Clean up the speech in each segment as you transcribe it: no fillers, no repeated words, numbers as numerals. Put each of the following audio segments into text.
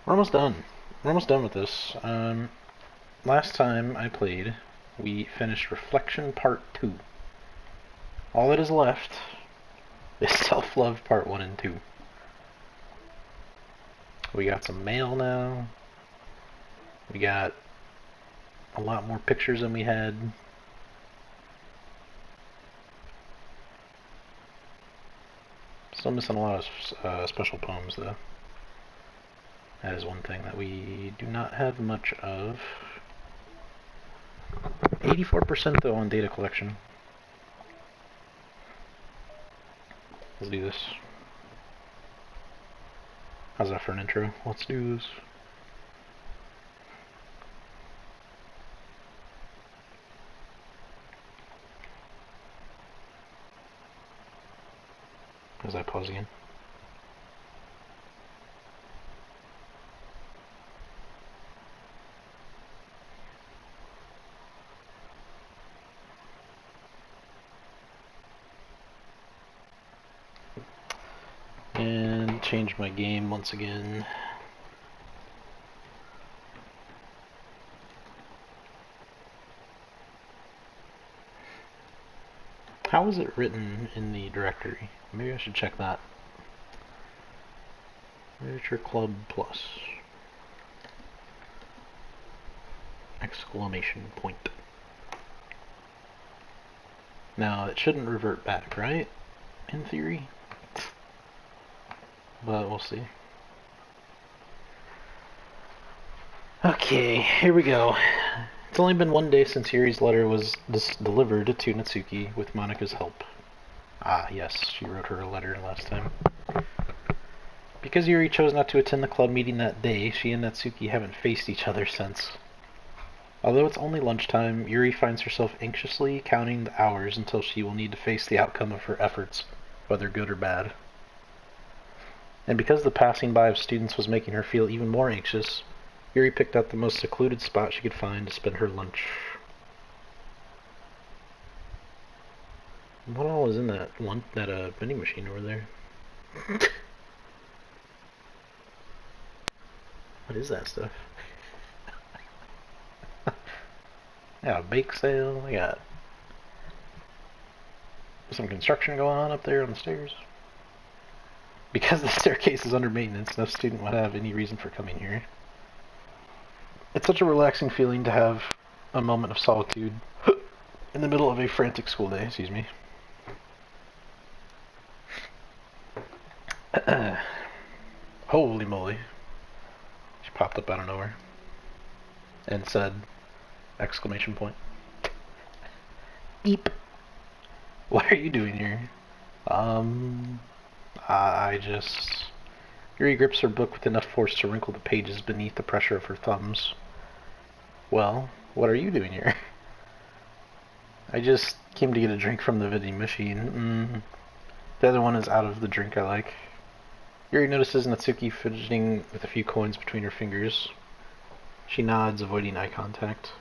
We're almost done. We're almost done with this. Last time I played, we finished Reflection Part 2. All that is left is Self-Love Part 1 and 2. We got some mail now. We got a lot more pictures than we had. Still missing a lot of special poems, though. That is one thing that we do not have much of. 84% though on data collection. Let's do this. How's that for an intro? Let's do this. As I pause again. And change my game once again. How is it written in the directory? Maybe I should check that. Literature Club Plus. Exclamation point. Now, it shouldn't revert back, right? In theory. But we'll see. Okay, here we go. It's only been one day since Yuri's letter was delivered to Natsuki with Monika's help. Ah, yes, she wrote her a letter last time. Because Yuri chose not to attend the club meeting that day, she and Natsuki haven't faced each other since. Although it's only lunchtime, Yuri finds herself anxiously counting the hours until she will need to face the outcome of her efforts, whether good or bad. And because the passing by of students was making her feel even more anxious, Yuri picked out the most secluded spot she could find to spend her lunch. What all is in that vending machine over there? What is that stuff? I got a bake sale. I got some construction going on up there on the stairs. Because the staircase is under maintenance, no student would have any reason for coming here. It's such a relaxing feeling to have a moment of solitude in the middle of a frantic school day, excuse me. Holy moly. She popped up out of nowhere and said, exclamation point. Eep. What are you doing here? Yuri grips her book with enough force to wrinkle the pages beneath the pressure of her thumbs. Well, what are you doing here? I just came to get a drink from the vending machine. The other one is out of the drink I like. Yuri notices Natsuki fidgeting with a few coins between her fingers. She nods, avoiding eye contact.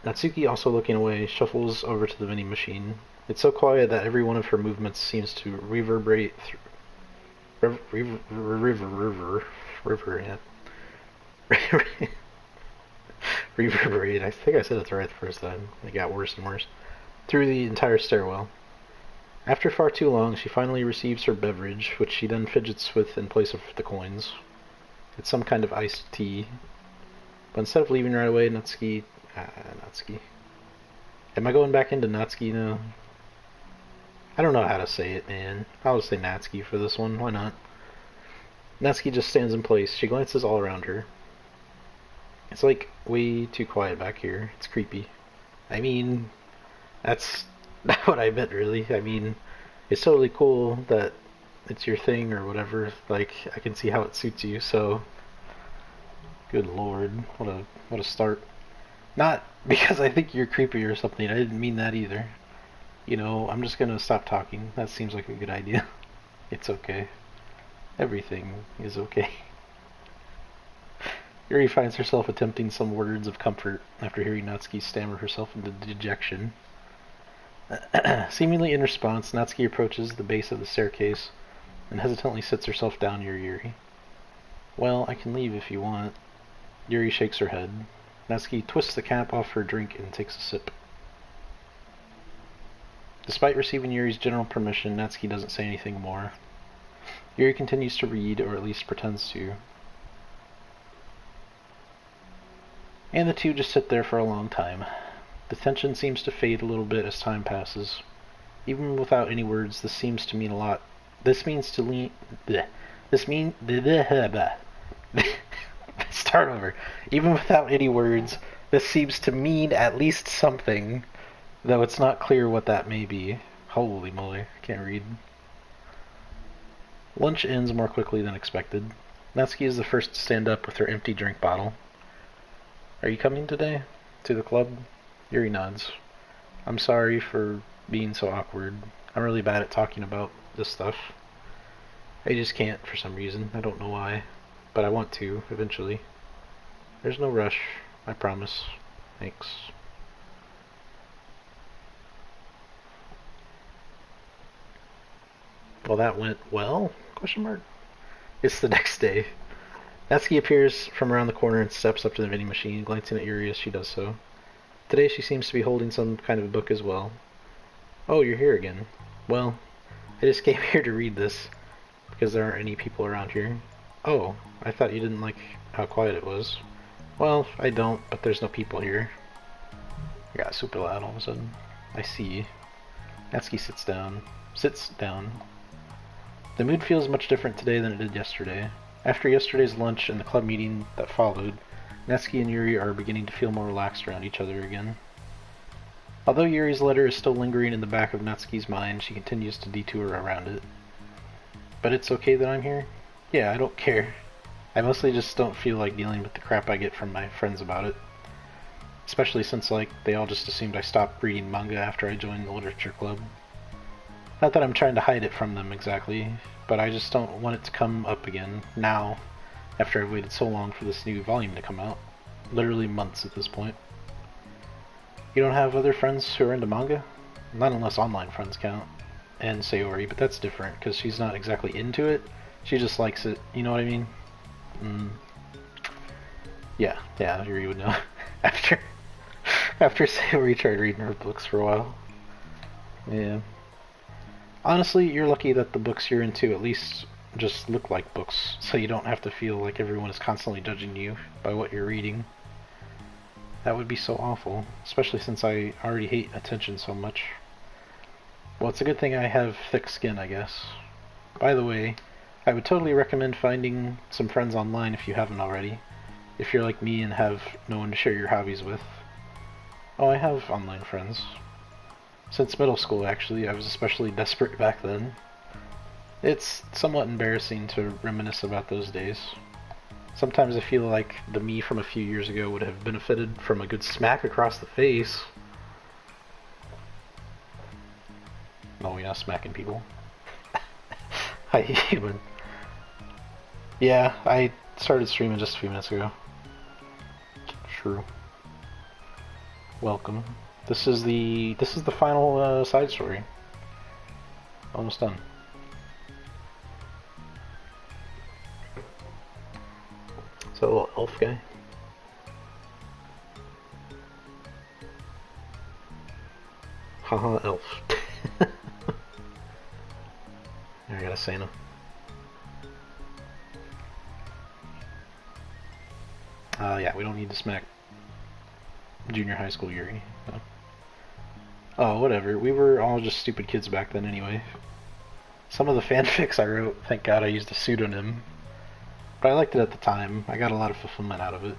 Natsuki, also looking away, shuffles over to the vending machine. It's so quiet that every one of her movements seems to reverberate reverberate. I think I said it right the first time. It got worse and worse. Through the entire stairwell. After far too long, she finally receives her beverage, which she then fidgets with in place of the coins. It's some kind of iced tea. But instead of leaving right away, Natsuki... Am I going back into Natsuki now? I don't know how to say it, man. I'll just say Natsuki for this one. Why not? Natsuki just stands in place. She glances all around her. It's like way too quiet back here. It's creepy. I mean, that's not what I meant, really. I mean, it's totally cool that it's your thing or whatever. Like, I can see how it suits you, so... Good lord. What a start. Not because I think you're creepy or something. I didn't mean that either. You know, I'm just gonna stop talking. That seems like a good idea. It's okay. Everything is okay. Yuri finds herself attempting some words of comfort after hearing Natsuki stammer herself into dejection. Seemingly in response, Natsuki approaches the base of the staircase and hesitantly sits herself down near Yuri. Well, I can leave if you want. Yuri shakes her head. Natsuki twists the cap off her drink and takes a sip. Despite receiving Yuri's general permission, Natsuki doesn't say anything more. Yuri continues to read, or at least pretends to. And the two just sit there for a long time. The tension seems to fade a little bit as time passes. Even without any words, this seems to mean a lot. This means to lean... Bleh. This mean... Start over. Even without any words, this seems to mean at least something, though it's not clear what that may be. Holy moly, I can't read. Lunch ends more quickly than expected. Natsuki is the first to stand up with her empty drink bottle. Are you coming today? To the club? Yuri nods. I'm sorry for being so awkward. I'm really bad at talking about this stuff. I just can't for some reason. I don't know why. But I want to, eventually. There's no rush. I promise. Thanks. Well, that went well? Question mark. It's the next day. Natsuki appears from around the corner and steps up to the vending machine, glancing at Yuri as she does so. Today she seems to be holding some kind of book as well. Oh, you're here again. Well, I just came here to read this, because there aren't any people around here. Oh, I thought you didn't like how quiet it was. Well, I don't, but there's no people here. It got super loud all of a sudden. I see. Natsuki sits down. The mood feels much different today than it did yesterday. After yesterday's lunch and the club meeting that followed, Natsuki and Yuri are beginning to feel more relaxed around each other again. Although Yuri's letter is still lingering in the back of Natsuki's mind, she continues to detour around it. But it's okay that I'm here? Yeah, I don't care. I mostly just don't feel like dealing with the crap I get from my friends about it. Especially since, like, they all just assumed I stopped reading manga after I joined the literature club. Not that I'm trying to hide it from them exactly, but I just don't want it to come up again, now, after I've waited so long for this new volume to come out. Literally months at this point. You don't have other friends who are into manga? Not unless online friends count. And Sayori, but that's different, because she's not exactly into it, she just likes it, you know what I mean? Yeah, Yuri would know. after Sayori tried reading her books for a while. Yeah. Honestly, you're lucky that the books you're into at least just look like books, so you don't have to feel like everyone is constantly judging you by what you're reading. That would be so awful, especially since I already hate attention so much. Well, it's a good thing I have thick skin, I guess. By the way, I would totally recommend finding some friends online if you haven't already. If you're like me and have no one to share your hobbies with. Oh, I have online friends. Since middle school, actually. I was especially desperate back then. It's somewhat embarrassing to reminisce about those days. Sometimes I feel like the me from a few years ago would have benefited from a good smack across the face. No, you're not smacking people. Hi, human. Yeah, I started streaming just a few minutes ago. True. Welcome. This is the final side story. Almost done. So, a little elf guy. Haha, elf. I got a Santa. Yeah, we don't need to smack junior high school Yuri. No. Oh, whatever. We were all just stupid kids back then anyway. Some of the fanfics I wrote, thank God I used a pseudonym. But I liked it at the time. I got a lot of fulfillment out of it.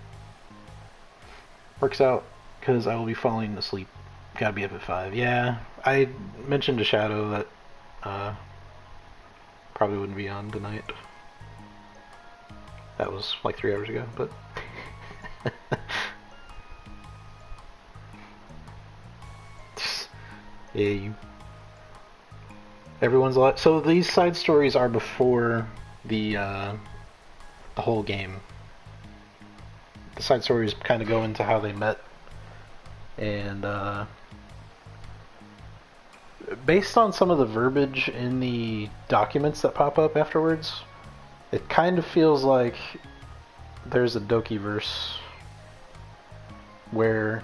Works out, because I will be falling asleep. Gotta be up at 5. Yeah, I mentioned to Shadow that probably wouldn't be on tonight. That was like 3 hours ago, but... yeah, you... Everyone's a lot... So these side stories are before the whole game. The side stories kind of go into how they met. And, based on some of the verbiage in the documents that pop up afterwards, It kind of feels like there's a Dokiverse where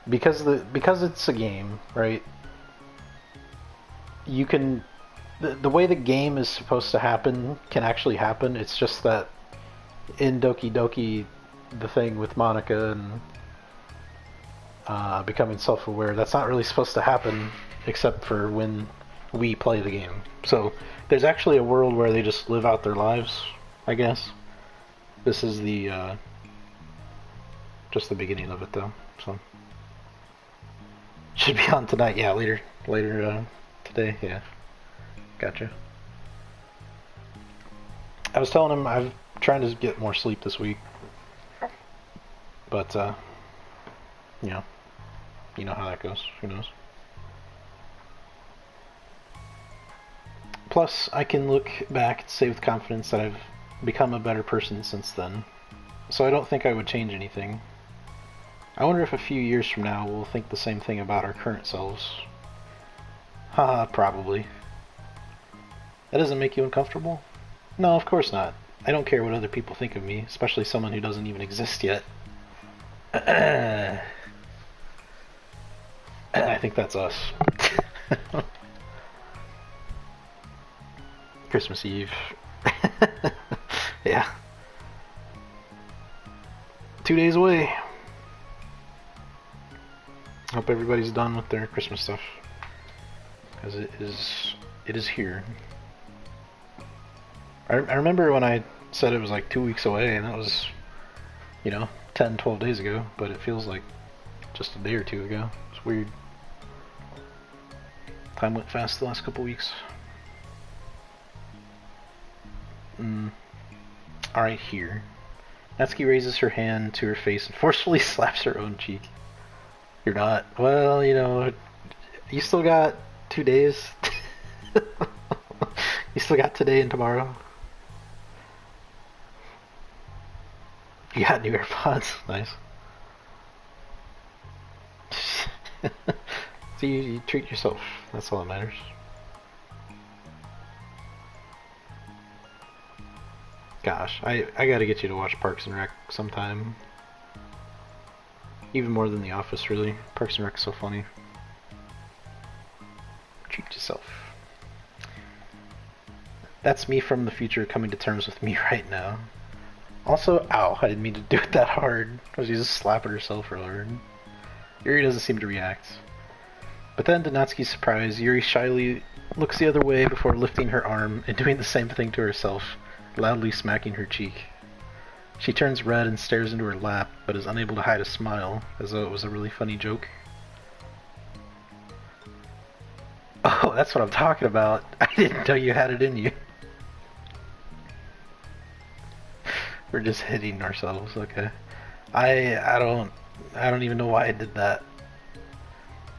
because it's a game, right? You can the way the game is supposed to happen can actually happen. It's just that in Doki Doki, the thing with Monika and becoming self-aware, that's not really supposed to happen except for when we play the game. So there's actually a world where they just live out their lives, I guess. This is the just the beginning of it though. So should be on tonight. Yeah, later today. Yeah, gotcha. I was telling him I'm trying to get more sleep this week, but you know how that goes. Who knows? Plus, I can look back and say with confidence that I've become a better person since then, so I don't think I would change anything. I wonder if a few years from now we'll think the same thing about our current selves. Haha, probably. That doesn't make you uncomfortable? No, of course not. I don't care what other people think of me, especially someone who doesn't even exist yet. I think that's us. Christmas Eve. Yeah. 2 days away. Hope everybody's done with their Christmas stuff, because it is here. I remember when I said it was like 2 weeks away, and that was, 10, 12 days ago, but it feels like just a day or two ago. It's weird. Time went fast the last couple weeks. Alright, here. Natsuki raises her hand to her face and forcefully slaps her own cheek. You're not. Well, you still got 2 days. You still got today and tomorrow. You got new AirPods. Nice. So you treat yourself. That's all that matters. Gosh, I gotta get you to watch Parks and Rec sometime. Even more than The Office, really. Parks and Rec's so funny. Treat yourself. That's me from the future coming to terms with me right now. Also, ow, I didn't mean to do it that hard. Was she just slapping herself real hard? Yuri doesn't seem to react. But then, to Natsuki's surprise, Yuri shyly looks the other way before lifting her arm and doing the same thing to herself, loudly smacking her cheek. She turns red and stares into her lap, but is unable to hide a smile, as though it was a really funny joke. Oh, that's what I'm talking about. I didn't know you had it in you. We're just hitting ourselves, okay. I don't even know why I did that.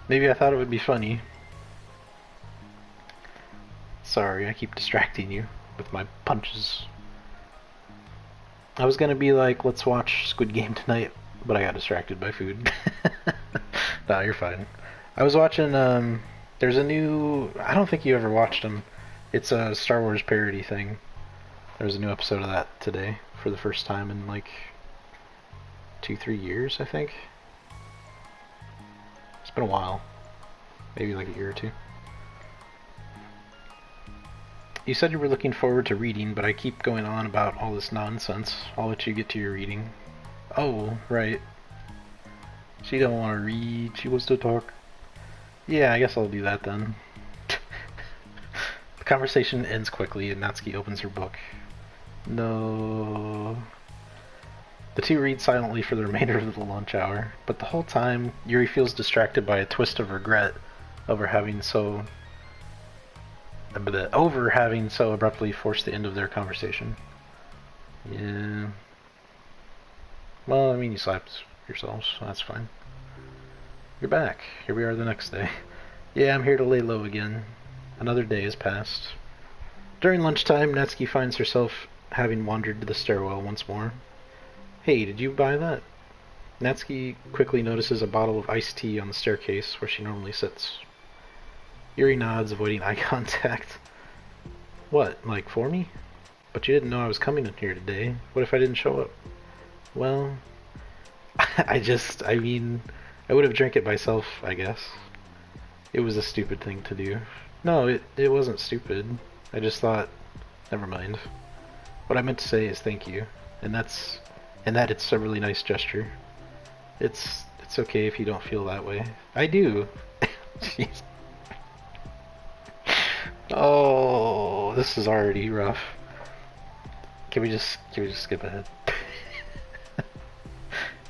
Maybe I thought it would be funny. Sorry, I keep distracting you with my punches. I was gonna be like, let's watch Squid Game tonight, but I got distracted by food. Nah, you're fine. I was watching, there's a new, I don't think you ever watched them. It's a Star Wars parody thing. There's a new episode of that today, for the first time in like 2-3 years, I think. It's been a while. Maybe like a year or two. You said you were looking forward to reading, but I keep going on about all this nonsense. I'll let you get to your reading. Oh, right. She don't want to read, she wants to talk. Yeah, I guess I'll do that then. The conversation ends quickly and Natsuki opens her book. No. The two read silently for the remainder of the lunch hour, but the whole time, Yuri feels distracted by a twist of regret over having so abruptly forced the end of their conversation. Yeah. Well, I mean, you slapped yourselves, so that's fine. You're back. Here we are the next day. Yeah, I'm here to lay low again. Another day has passed. During lunchtime, Natsuki finds herself having wandered to the stairwell once more. Hey, did you buy that? Natsuki quickly notices a bottle of iced tea on the staircase where she normally sits. Yuri nods, avoiding eye contact. What, like for me? But you didn't know I was coming in here today. What if I didn't show up? Well, I mean, I would have drank it myself, I guess. It was a stupid thing to do. No, it wasn't stupid. I just thought, never mind. What I meant to say is thank you, and that it's a really nice gesture. It's okay if you don't feel that way. I do. Jeez. Oh, this is already rough. Can we just skip ahead?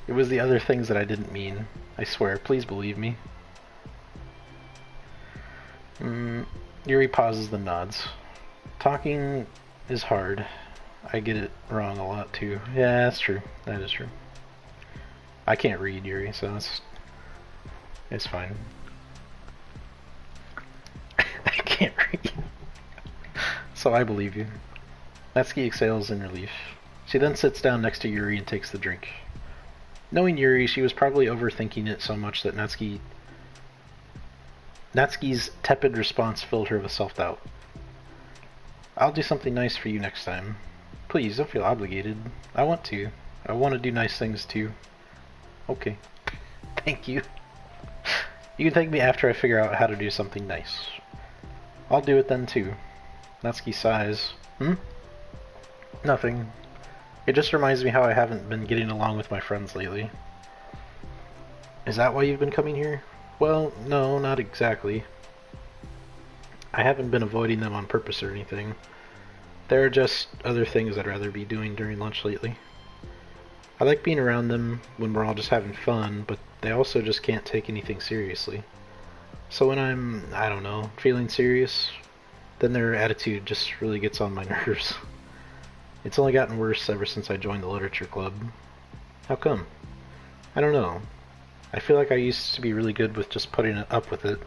It was the other things that I didn't mean. I swear, please believe me. Yuri pauses then nods. Talking is hard. I get it wrong a lot too. Yeah, that's true. That is true. I can't read, Yuri, so it's fine. I can't read. So I believe you. Natsuki exhales in relief. She then sits down next to Yuri and takes the drink. Knowing Yuri, she was probably overthinking it so much that Natsuki's tepid response filled her with self-doubt. I'll do something nice for you next time. Please, don't feel obligated. I want to. I want to do nice things too. Okay. Thank you. You can thank me after I figure out how to do something nice. I'll do it then too. Natsuki sighs. Nothing. It just reminds me how I haven't been getting along with my friends lately. Is that why you've been coming here? Well, no, not exactly. I haven't been avoiding them on purpose or anything. There are just other things I'd rather be doing during lunch lately. I like being around them when we're all just having fun, but they also just can't take anything seriously. So when I'm, I don't know, feeling serious, then their attitude just really gets on my nerves. It's only gotten worse ever since I joined the literature club. How come? I don't know. I feel like I used to be really good with just putting up with it,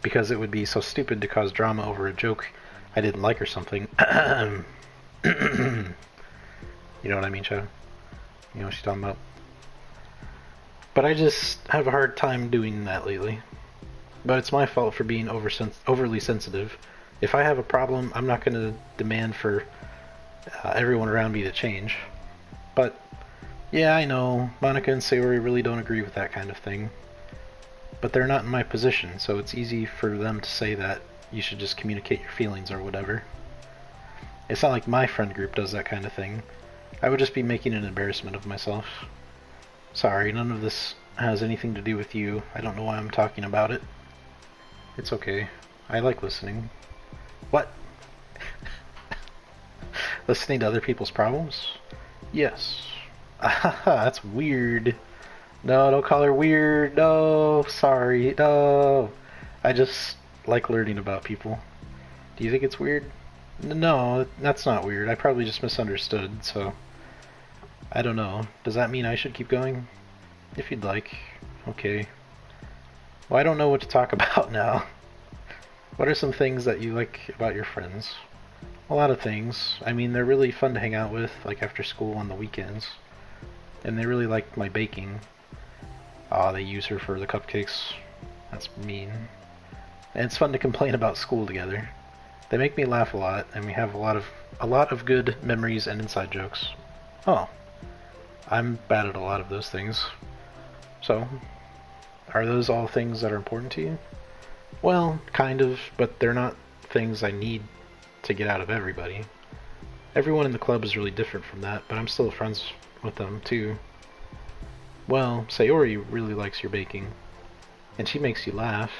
because it would be so stupid to cause drama over a joke I didn't like or something. You know what I mean, Shadow? You know what she's talking about? But I just have a hard time doing that lately. But it's my fault for being overly sensitive. If I have a problem, I'm not going to demand for everyone around me to change. But yeah, I know, Monika and Sayori really don't agree with that kind of thing. But they're not in my position, so it's easy for them to say that you should just communicate your feelings or whatever. It's not like my friend group does that kind of thing. I would just be making an embarrassment of myself. Sorry, none of this has anything to do with you. I don't know why I'm talking about it. It's okay. I like listening. What? Listening to other people's problems? Yes. That's weird. No, don't call her weird. No, sorry. No. I just like learning about people. Do you think it's weird? No, that's not weird. I probably just misunderstood, so... I don't know. Does that mean I should keep going? If you'd like. Okay. Well, I don't know what to talk about now. What are some things that you like about your friends? A lot of things. I mean, they're really fun to hang out with, like after school on the weekends. And they really like my baking. Aw, they use her for the cupcakes. That's mean. And it's fun to complain about school together. They make me laugh a lot, and we have a lot of good memories and inside jokes. Oh. I'm bad at a lot of those things. So, are those all things that are important to you? Well, kind of, but they're not things I need to get out of everybody. Everyone in the club is really different from that, but I'm still friends with them, too. Well, Sayori really likes your baking. And she makes you laugh,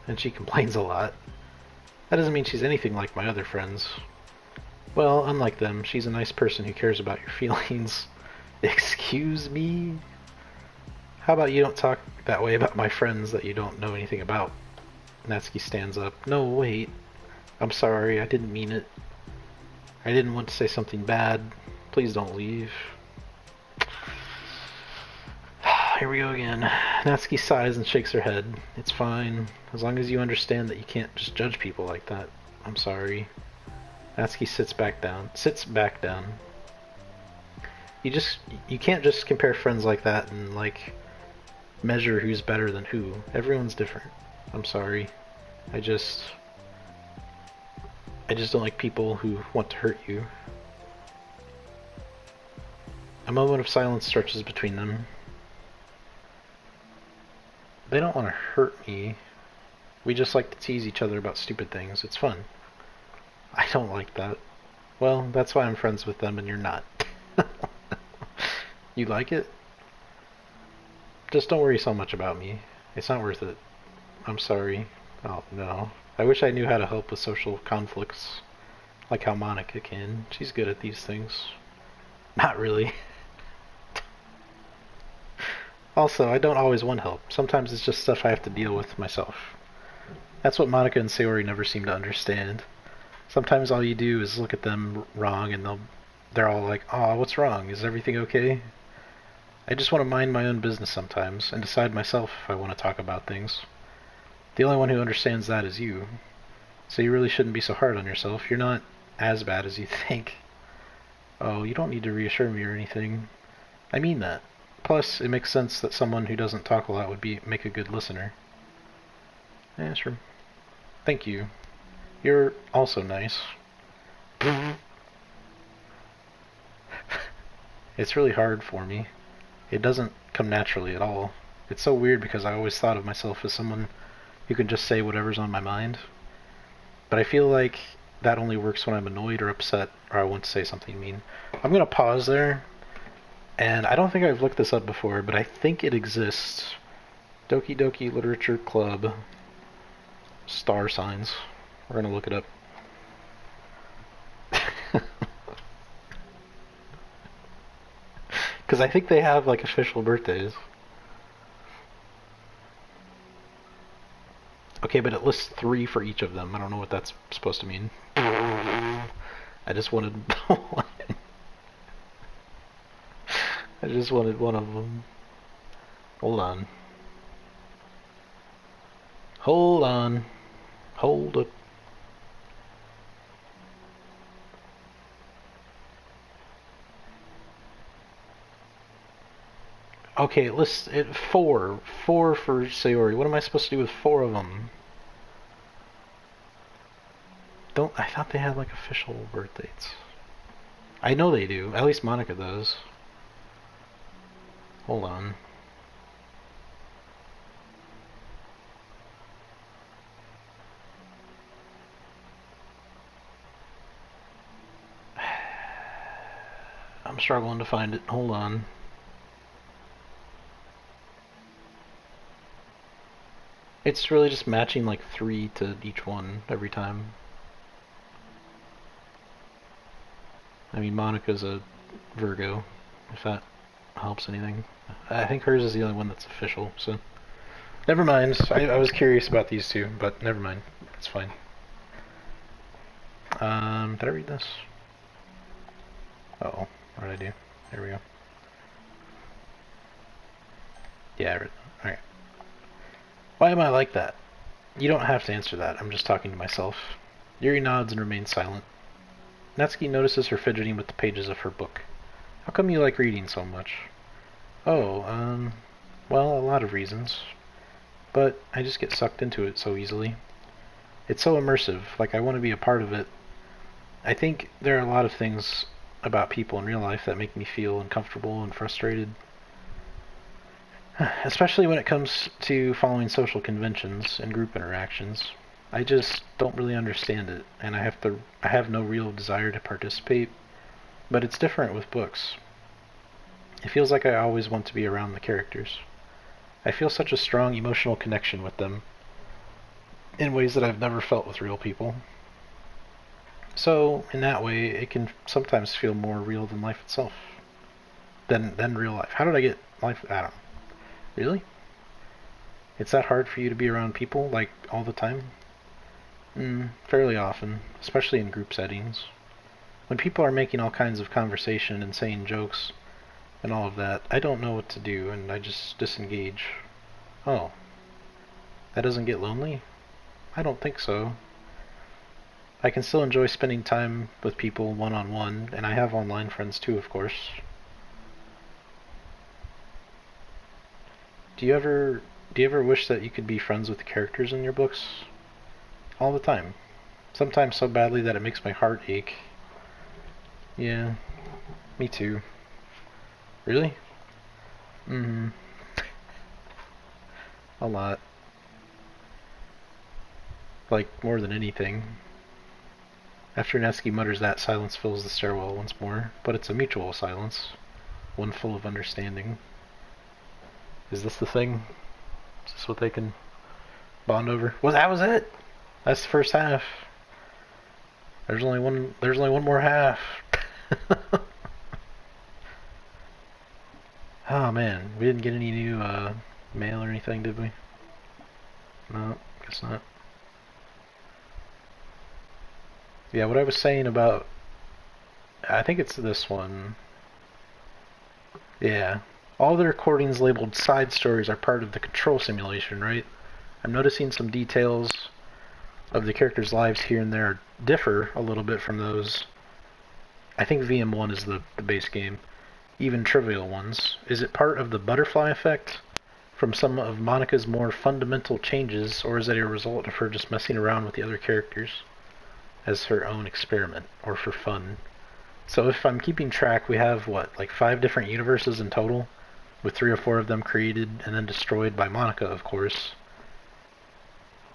and she complains a lot. That doesn't mean she's anything like my other friends. Well, unlike them, she's a nice person who cares about your feelings. Excuse me? How about you don't talk that way about my friends that you don't know anything about? Natsuki stands up. No, wait. I'm sorry, I didn't mean it. I didn't want to say something bad. Please don't leave. Here we go again. Natsuki sighs and shakes her head. It's fine. As long as you understand that you can't just judge people like that. I'm sorry. Natsuki sits back down. You can't just compare friends like that and, like, measure who's better than who. Everyone's different. I'm sorry. I just don't like people who want to hurt you. A moment of silence stretches between them. They don't want to hurt me. We just like to tease each other about stupid things. It's fun. I don't like that. Well, that's why I'm friends with them and you're not. You like it? Just don't worry so much about me. It's not worth it. I'm sorry. Oh, no. I wish I knew how to help with social conflicts. Like how Monika can. She's good at these things. Not really. Also, I don't always want help. Sometimes it's just stuff I have to deal with myself. That's what Monika and Sayori never seem to understand. Sometimes all you do is look at them wrong and they're all like, "Aw, what's wrong? Is everything okay?" I just want to mind my own business sometimes and decide myself if I want to talk about things. The only one who understands that is you. So you really shouldn't be so hard on yourself. You're not as bad as you think. Oh, you don't need to reassure me or anything. I mean that. Plus, it makes sense that someone who doesn't talk a lot would make a good listener. Yeah, sure. Thank you. You're also nice. It's really hard for me. It doesn't come naturally at all. It's so weird because I always thought of myself as someone who can just say whatever's on my mind. But I feel like that only works when I'm annoyed or upset or I want to say something mean. I'm going to pause there. And I don't think I've looked this up before, but I think it exists. Doki Doki Literature Club star signs. We're going to look it up. Because I think they have like official birthdays. Okay, but it lists 3 for each of them. I don't know what that's supposed to mean. I just wanted one. I just wanted one of them. Hold on. Hold on. Hold it. Okay, it lists it 4. 4 for Sayori. What am I supposed to do with 4 of them? I thought they had like official birth dates. I know they do. At least Monika does. Hold on. I'm struggling to find it. Hold on. It's really just matching like 3 to each one every time. I mean, Monika's a Virgo, if that helps anything. I think hers is the only one that's official, so... Never mind. I was curious about these two, but never mind. It's fine. Did I read this? Uh-oh. What did I do? There we go. Yeah, I read that. Alright. Why am I like that? You don't have to answer that. I'm just talking to myself. Yuri nods and remains silent. Natsuki notices her fidgeting with the pages of her book. How come you like reading so much? Oh, well, a lot of reasons. But I just get sucked into it so easily. It's so immersive, like I want to be a part of it. I think there are a lot of things about people in real life that make me feel uncomfortable and frustrated. Especially when it comes to following social conventions and group interactions. I just don't really understand it, and I have no real desire to participate, but it's different with books. It feels like I always want to be around the characters. I feel such a strong emotional connection with them, in ways that I've never felt with real people. So, in that way, it can sometimes feel more real than life itself. Than real life. How did I get life? I don't know. Really? It's that hard for you to be around people, like, all the time? Fairly often, especially in group settings. When people are making all kinds of conversation and saying jokes and all of that, I don't know what to do, and I just disengage. Oh. That doesn't get lonely? I don't think so. I can still enjoy spending time with people one-on-one, and I have online friends too, of course. Do you ever wish that you could be friends with the characters in your books? All the time. Sometimes so badly that it makes my heart ache. Yeah, me too. Really? A lot. Like, more than anything. After Natsuki mutters that, silence fills the stairwell once more, but it's a mutual silence, one full of understanding. Is this the thing? Is this what they can bond over? Well, that was it! That's the first half. There's only one more half. Oh man, we didn't get any new mail or anything, did we? No, guess not. Yeah, what I was saying about... I think it's this one. Yeah. All the recordings labeled side stories are part of the control simulation, right? I'm noticing some details of the characters' lives here and there differ a little bit from those. I think VM1 is the base game. Even trivial ones. Is it part of the butterfly effect from some of Monika's more fundamental changes, or is it a result of her just messing around with the other characters as her own experiment, or for fun? So if I'm keeping track, we have, what, like 5 different universes in total, with 3 or 4 of them created and then destroyed by Monika, of course.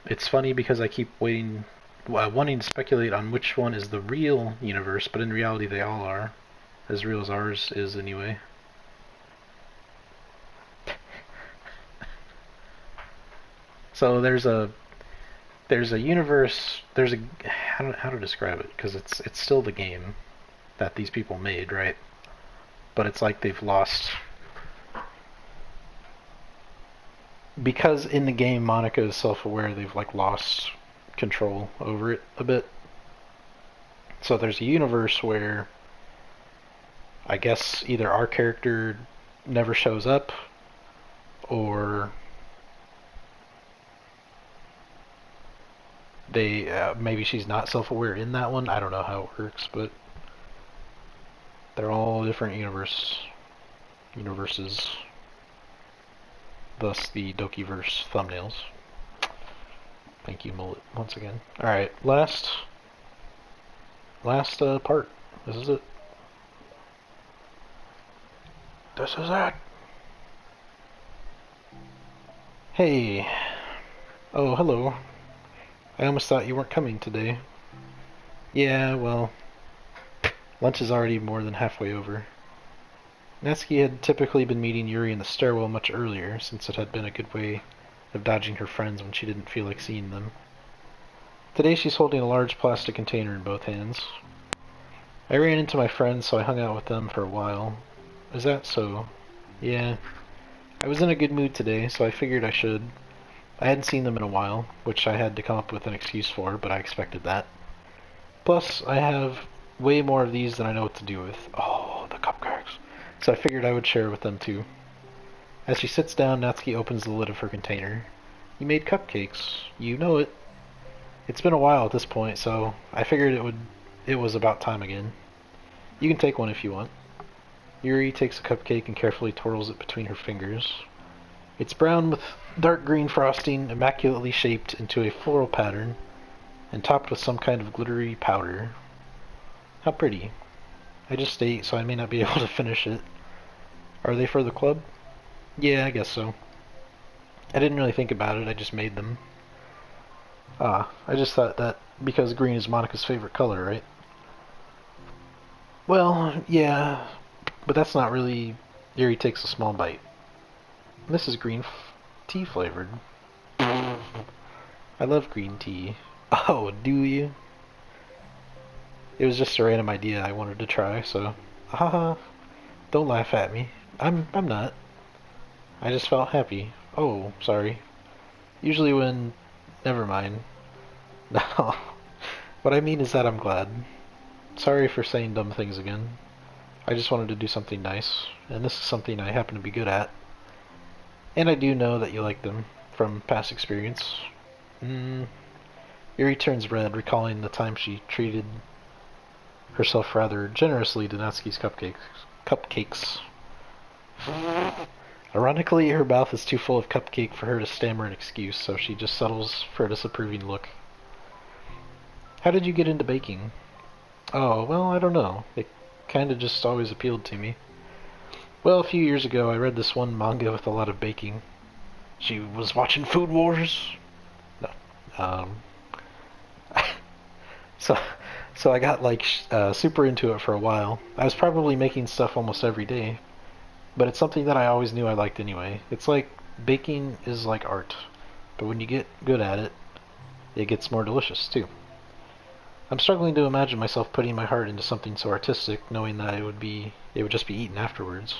It's funny because I keep wanting to speculate on which one is the real universe, but in reality they all are. As real as ours is, anyway. So there's a universe. There's a how to describe it, because it's still the game that these people made, right? But it's like they've lost, because in the game Monika is self-aware. They've like lost control over it a bit. So there's a universe where I guess either our character never shows up, or they maybe she's not self-aware in that one. I don't know how it works, but they're all different universes. Thus the Dokiverse thumbnails. Thank you, Mullet, once again. Alright, last part. This is it. This is it. Hey. Oh, hello. I almost thought you weren't coming today. Yeah, well, lunch is already more than halfway over. Natsuki had typically been meeting Yuri in the stairwell much earlier, since it had been a good way of dodging her friends when she didn't feel like seeing them. Today she's holding a large plastic container in both hands. I ran into my friends, so I hung out with them for a while. Is that so? Yeah. I was in a good mood today, so I figured I should. I hadn't seen them in a while, which I had to come up with an excuse for, but I expected that. Plus, I have way more of these than I know what to do with. Oh, the cupcakes. So I figured I would share with them too. As she sits down, Natsuki opens the lid of her container. You made cupcakes. You know it. It's been a while at this point, so I figured it was about time again. You can take one if you want. Yuri takes a cupcake and carefully twirls it between her fingers. It's brown with dark green frosting, immaculately shaped into a floral pattern, and topped with some kind of glittery powder. How pretty. I just ate, so I may not be able to finish it. Are they for the club? Yeah, I guess so. I didn't really think about it, I just made them. I just thought that because green is Monika's favorite color, right? Well, yeah, but that's not really... Yuri takes a small bite. This is green tea flavored. I love green tea. Oh, do you? It was just a random idea I wanted to try, so... Haha. Don't laugh at me. I'm not. I just felt happy. Oh, sorry. Usually when... Never mind. No. What I mean is that I'm glad. Sorry for saying dumb things again. I just wanted to do something nice, and this is something I happen to be good at. And I do know that you like them, from past experience. Yuri turns red, recalling the time she treated herself rather generously to Natsuki's cupcakes. Ironically, her mouth is too full of cupcake for her to stammer an excuse, so she just settles for a disapproving look. How did you get into baking? Oh, well, I don't know. It kinda just always appealed to me. Well, a few years ago, I read this one manga with a lot of baking. She was watching Food Wars. No. Um, so, so I got like super into it for a while. I was probably making stuff almost every day, but it's something that I always knew I liked anyway. It's like baking is like art, but when you get good at it, it gets more delicious too. I'm struggling to imagine myself putting my heart into something so artistic, knowing that it would just be eaten afterwards.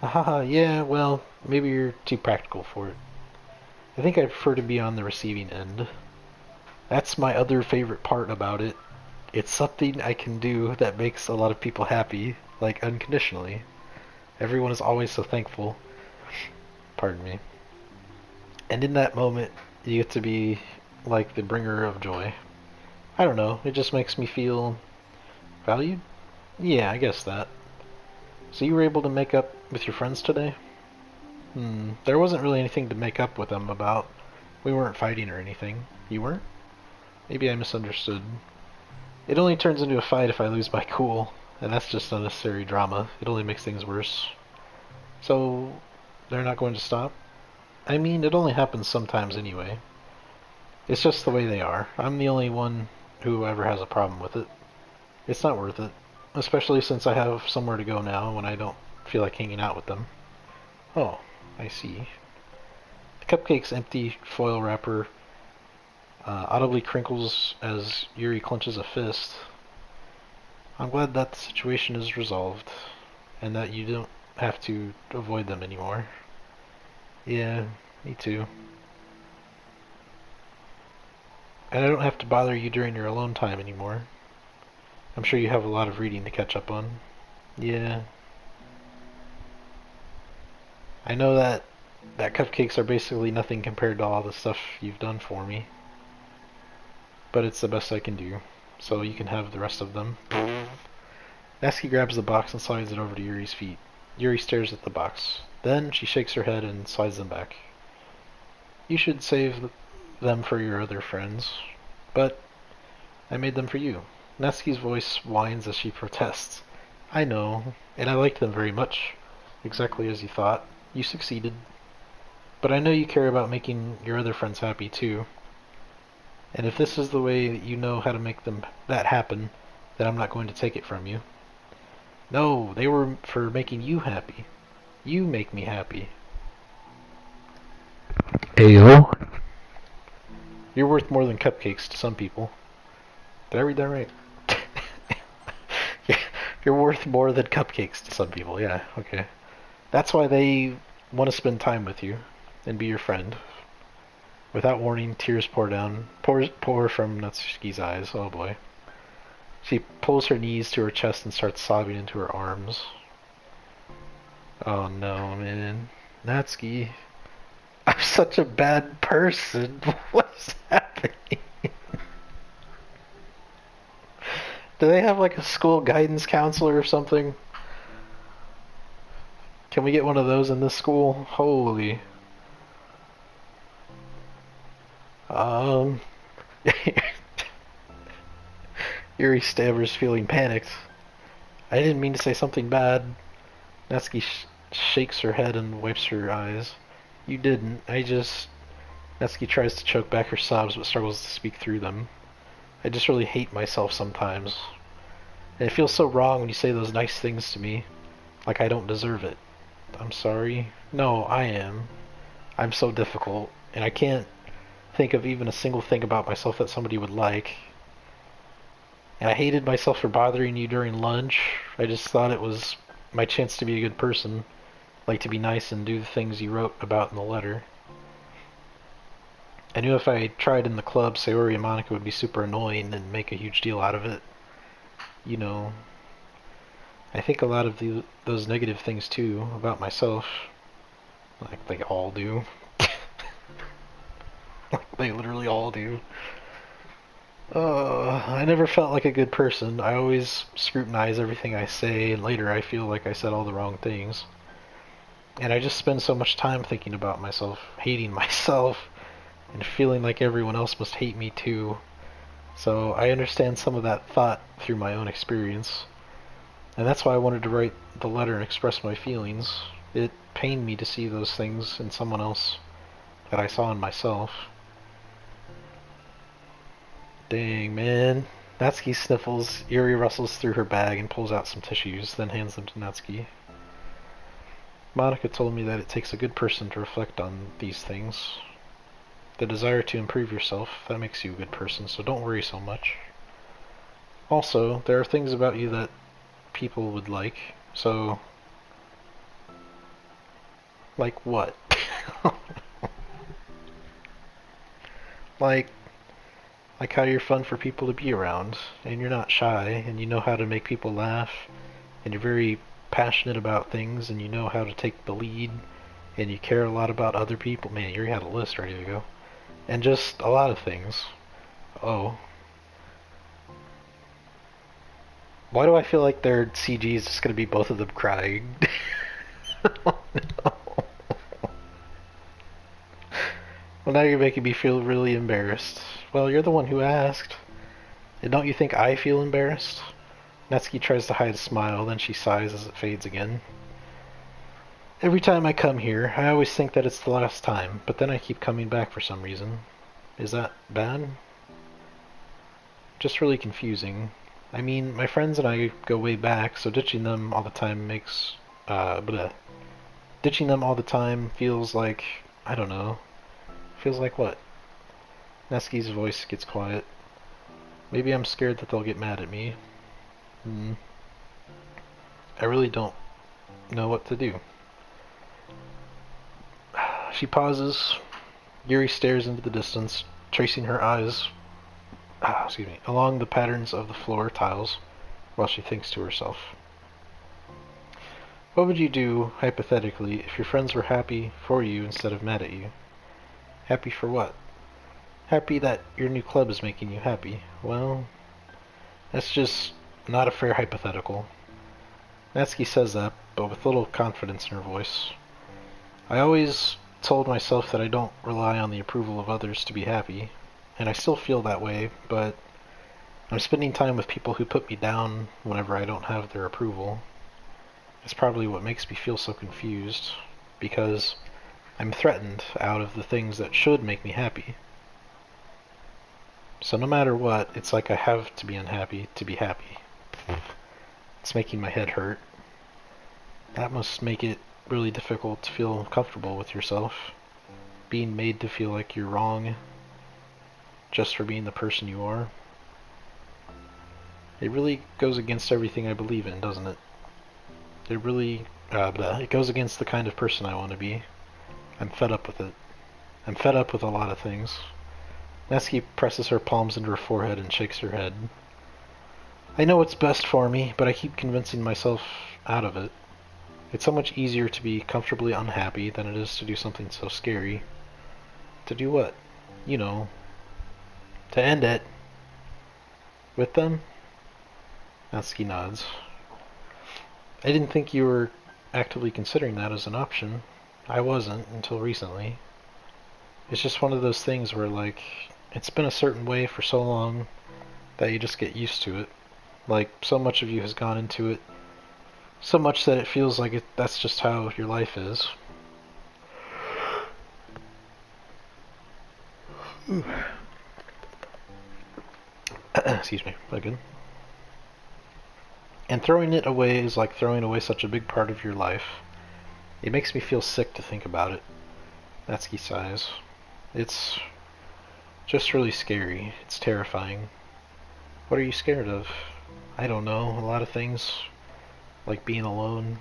Haha, yeah, well, maybe you're too practical for it. I think I prefer to be on the receiving end. That's my other favorite part about it. It's something I can do that makes a lot of people happy, like unconditionally. Everyone is always so thankful. Pardon me. And in that moment, you get to be like the bringer of joy. I don't know, it just makes me feel valued? Yeah, I guess that. So you were able to make up with your friends today? There wasn't really anything to make up with them about. We weren't fighting or anything. You weren't? Maybe I misunderstood. It only turns into a fight if I lose my cool, and that's just unnecessary drama. It only makes things worse. So, they're not going to stop? I mean, it only happens sometimes anyway. It's just the way they are. I'm the only one who ever has a problem with it. It's not worth it. Especially since I have somewhere to go now when I don't feel like hanging out with them. Oh, I see. The cupcake's empty foil wrapper audibly crinkles as Yuri clenches a fist. I'm glad that the situation is resolved, and that you don't have to avoid them anymore. Yeah, me too. And I don't have to bother you during your alone time anymore. I'm sure you have a lot of reading to catch up on. Yeah. I know that cupcakes are basically nothing compared to all the stuff you've done for me. But it's the best I can do. So you can have the rest of them. Natsuki grabs the box and slides it over to Yuri's feet. Yuri stares at the box. Then she shakes her head and slides them back. You should save them for your other friends. But I made them for you. Natsuki's voice whines as she protests. I know, and I liked them very much. Exactly as you thought. You succeeded. But I know you care about making your other friends happy too. And if this is the way that you know how to make that happen, then I'm not going to take it from you. No, they were for making you happy. You make me happy. Ayo. You're worth more than cupcakes to some people. Did I read that right? You're worth more than cupcakes to some people, yeah, okay. That's why they want to spend time with you and be your friend. Without warning, tears pour from Natsuki's eyes. Oh boy. She pulls her knees to her chest and starts sobbing into her arms. Oh no, man. Natsuki. I'm such a bad person. What's happening? Do they have like a school guidance counselor or something? Can we get one of those in this school? Holy. Yuri stammers, feeling panicked. I didn't mean to say something bad. Natsuki shakes her head and wipes her eyes. You didn't. Natsuki tries to choke back her sobs but struggles to speak through them. I just really hate myself sometimes. And it feels so wrong when you say those nice things to me. Like I don't deserve it. I'm sorry. No, I am. I'm so difficult. And I can't think of even a single thing about myself that somebody would like. And I hated myself for bothering you during lunch. I just thought it was my chance to be a good person. Like to be nice and do the things you wrote about in the letter. I knew if I tried in the club, Sayori and Monika would be super annoying and make a huge deal out of it. You know, I think a lot of those negative things too about myself. Like they all do. Like they literally all do. I never felt like a good person. I always scrutinize everything I say, and later I feel like I said all the wrong things. And I just spend so much time thinking about myself, hating myself, and feeling like everyone else must hate me too. So I understand some of that thought through my own experience. And that's why I wanted to write the letter and express my feelings. It pained me to see those things in someone else that I saw in myself. Dang, man. Natsuki sniffles. Yuri rustles through her bag and pulls out some tissues, then hands them to Natsuki. Monika told me that it takes a good person to reflect on these things. The desire to improve yourself, that makes you a good person, so don't worry so much. Also, there are things about you that people would like, so... Like what? like how you're fun for people to be around, and you're not shy, and you know how to make people laugh, and you're very passionate about things, and you know how to take the lead, and you care a lot about other people. Man, you already had a list ready to go. And just a lot of things. Oh. Why do I feel like their CG is just going to be both of them crying? Oh, no. Well, now you're making me feel really embarrassed. Well, you're the one who asked. And don't you think I feel embarrassed? Natsuki tries to hide a smile, then she sighs as it fades again. Every time I come here, I always think that it's the last time, but then I keep coming back for some reason. Is that bad? Just really confusing. I mean, my friends and I go way back, so ditching them all the time makes... Ditching them all the time feels like... I don't know. Feels like what? Natsuki's voice gets quiet. Maybe I'm scared that they'll get mad at me. I really don't know what to do. She pauses. Yuri stares into the distance, tracing her eyes along the patterns of the floor tiles while she thinks to herself. What would you do, hypothetically, if your friends were happy for you instead of mad at you? Happy for what? Happy that your new club is making you happy. Well, that's just not a fair hypothetical. Natsuki says that, but with little confidence in her voice. I always told myself that I don't rely on the approval of others to be happy, and I still feel that way, but I'm spending time with people who put me down whenever I don't have their approval. It's probably what makes me feel so confused, because I'm threatened out of the things that should make me happy. So no matter what, it's like I have to be unhappy to be happy. It's making my head hurt. That must make it really difficult to feel comfortable with yourself. Being made to feel like you're wrong just for being the person you are. It really goes against everything I believe in, doesn't it? It really, it goes against the kind of person I want to be. I'm fed up with it. I'm fed up with a lot of things. Natsuki presses her palms into her forehead and shakes her head. I know what's best for me, but I keep convincing myself out of it. It's so much easier to be comfortably unhappy than it is to do something so scary. To do what? You know. To end it. With them? Natsuki nods. I didn't think you were actively considering that as an option. I wasn't until recently. It's just one of those things where, like, it's been a certain way for so long that you just get used to it. Like, so much of you has gone into it, so much that it feels like that's just how your life is. Excuse me, again. And throwing it away is like throwing away such a big part of your life. It makes me feel sick to think about it. Natsuki sighs. It's just really scary. It's terrifying. What are you scared of? I don't know. A lot of things. Like being alone.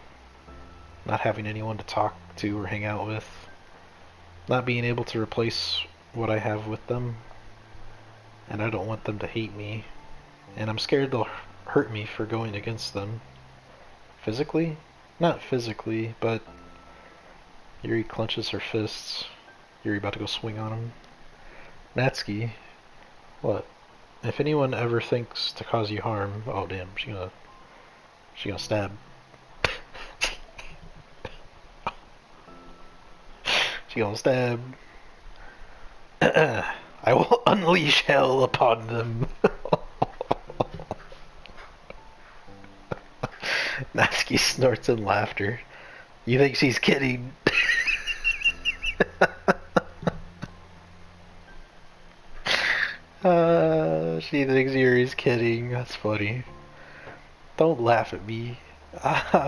Not having anyone to talk to or hang out with. Not being able to replace what I have with them. And I don't want them to hate me. And I'm scared they'll hurt me for going against them. Physically? Not physically, but... Yuri clenches her fists. Yuri about to go swing on him. Natsuki, what? If anyone ever thinks to cause you harm, oh damn, she gonna stab. She gonna stab. I will unleash hell upon them. Natsuki snorts in laughter. You think she's kidding? She thinks Yuri's kidding. That's funny. Don't laugh at me.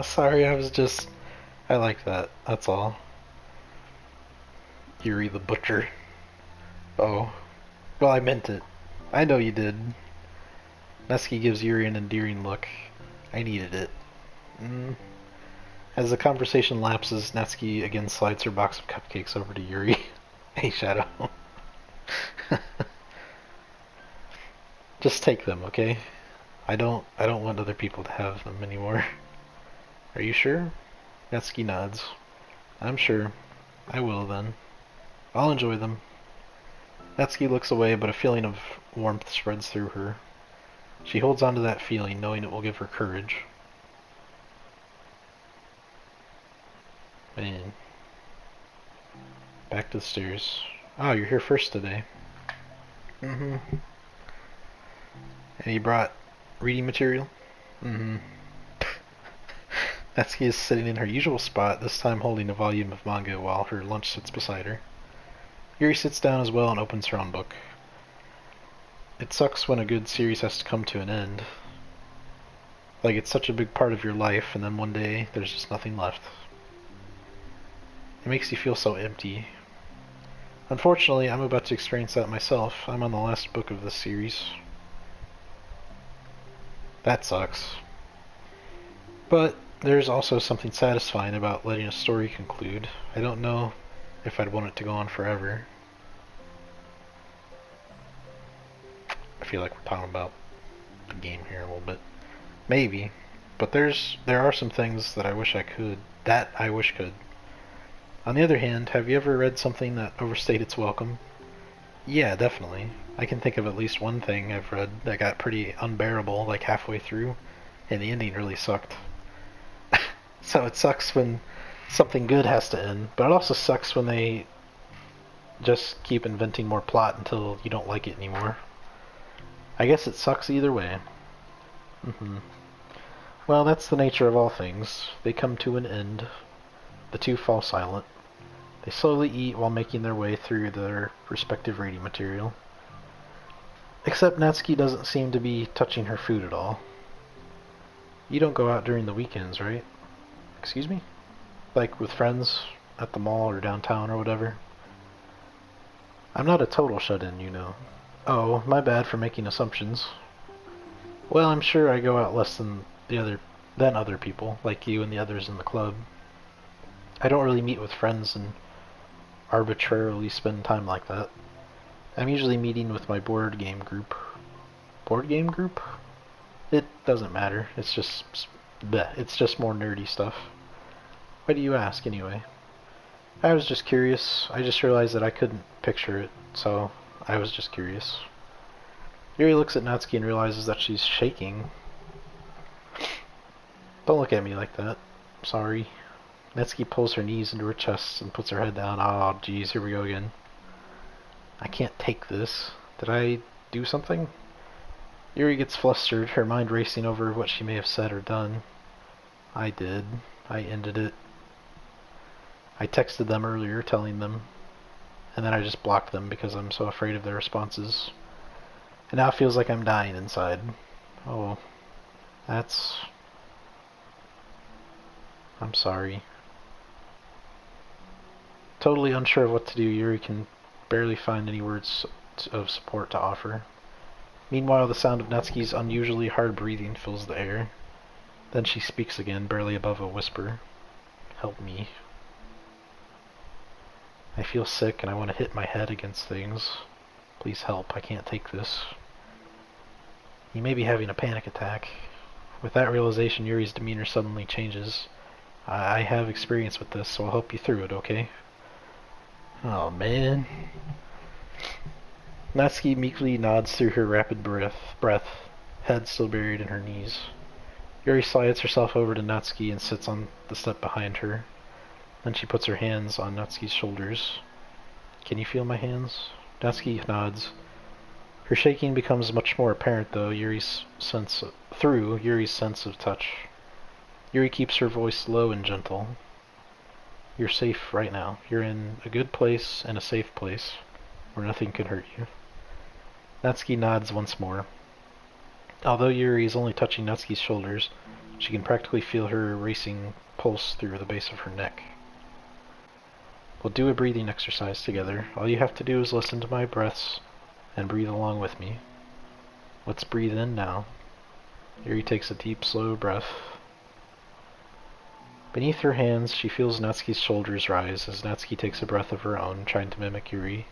Sorry, I like that. That's all. Yuri the Butcher. Oh. Well, I meant it. I know you did. Natsuki gives Yuri an endearing look. I needed it. As the conversation lapses, Natsuki again slides her box of cupcakes over to Yuri. Hey, Shadow. Just take them, okay? I don't want other people to have them anymore. Are you sure? Natsuki nods. I'm sure. I will then. I'll enjoy them. Natsuki looks away, but a feeling of warmth spreads through her. She holds on to that feeling, knowing it will give her courage. Man. Back to the stairs. Oh, you're here first today. And you brought reading material? Natsuki is sitting in her usual spot, this time holding a volume of manga while her lunch sits beside her. Yuri sits down as well and opens her own book. It sucks when a good series has to come to an end. Like it's such a big part of your life, and then one day there's just nothing left. It makes you feel so empty. Unfortunately, I'm about to experience that myself. I'm on the last book of this series. That sucks. But there's also something satisfying about letting a story conclude. I don't know if I'd want it to go on forever. I feel like we're talking about the game here a little bit. Maybe. But there are some things that I wish could. On the other hand, have you ever read something that overstayed its welcome? Yeah, definitely. I can think of at least one thing I've read that got pretty unbearable like halfway through, and the ending really sucked. So it sucks when something good has to end, but it also sucks when they just keep inventing more plot until you don't like it anymore. I guess it sucks either way. Well, that's the nature of all things. They come to an end. The two fall silent. They slowly eat while making their way through their respective reading material. Except Natsuki doesn't seem to be touching her food at all. You don't go out during the weekends, right? Excuse me? Like with friends at the mall or downtown or whatever? I'm not a total shut-in, you know. Oh, my bad for making assumptions. Well, I'm sure I go out less than other people, like you and the others in the club. I don't really meet with friends and arbitrarily spend time like that. I'm usually meeting with my board game group. Board game group? It doesn't matter. It's just more nerdy stuff. Why do you ask, anyway? I was just curious. I just realized that I couldn't picture it, so I was just curious. Yuri looks at Natsuki and realizes that she's shaking. Don't look at me like that. Sorry. Natsuki pulls her knees into her chest and puts her head down. Oh, geez, here we go again. I can't take this. Did I do something? Yuri gets flustered, her mind racing over what she may have said or done. I did. I ended it. I texted them earlier telling them, and then I just blocked them because I'm so afraid of their responses. And now it feels like I'm dying inside. Oh, I'm sorry. Totally unsure of what to do, Yuri can barely find any words of support to offer. Meanwhile, the sound of Natsuki's unusually hard breathing fills the air. Then she speaks again, barely above a whisper. Help me. I feel sick and I want to hit my head against things. Please help, I can't take this. You may be having a panic attack. With that realization, Yuri's demeanor suddenly changes. I have experience with this, so I'll help you through it, okay? Oh, man. Natsuki meekly nods through her rapid breath, head still buried in her knees. Yuri slides herself over to Natsuki and sits on the step behind her. Then she puts her hands on Natsuki's shoulders. Can you feel my hands? Natsuki nods. Her shaking becomes much more apparent, though, through Yuri's sense of touch. Yuri keeps her voice low and gentle. You're safe right now. You're in a good place and a safe place where nothing can hurt you. Natsuki nods once more. Although Yuri is only touching Natsuki's shoulders, she can practically feel her racing pulse through the base of her neck. We'll do a breathing exercise together. All you have to do is listen to my breaths and breathe along with me. Let's breathe in now. Yuri takes a deep, slow breath. Beneath her hands, she feels Natsuki's shoulders rise as Natsuki takes a breath of her own, trying to mimic Yuri.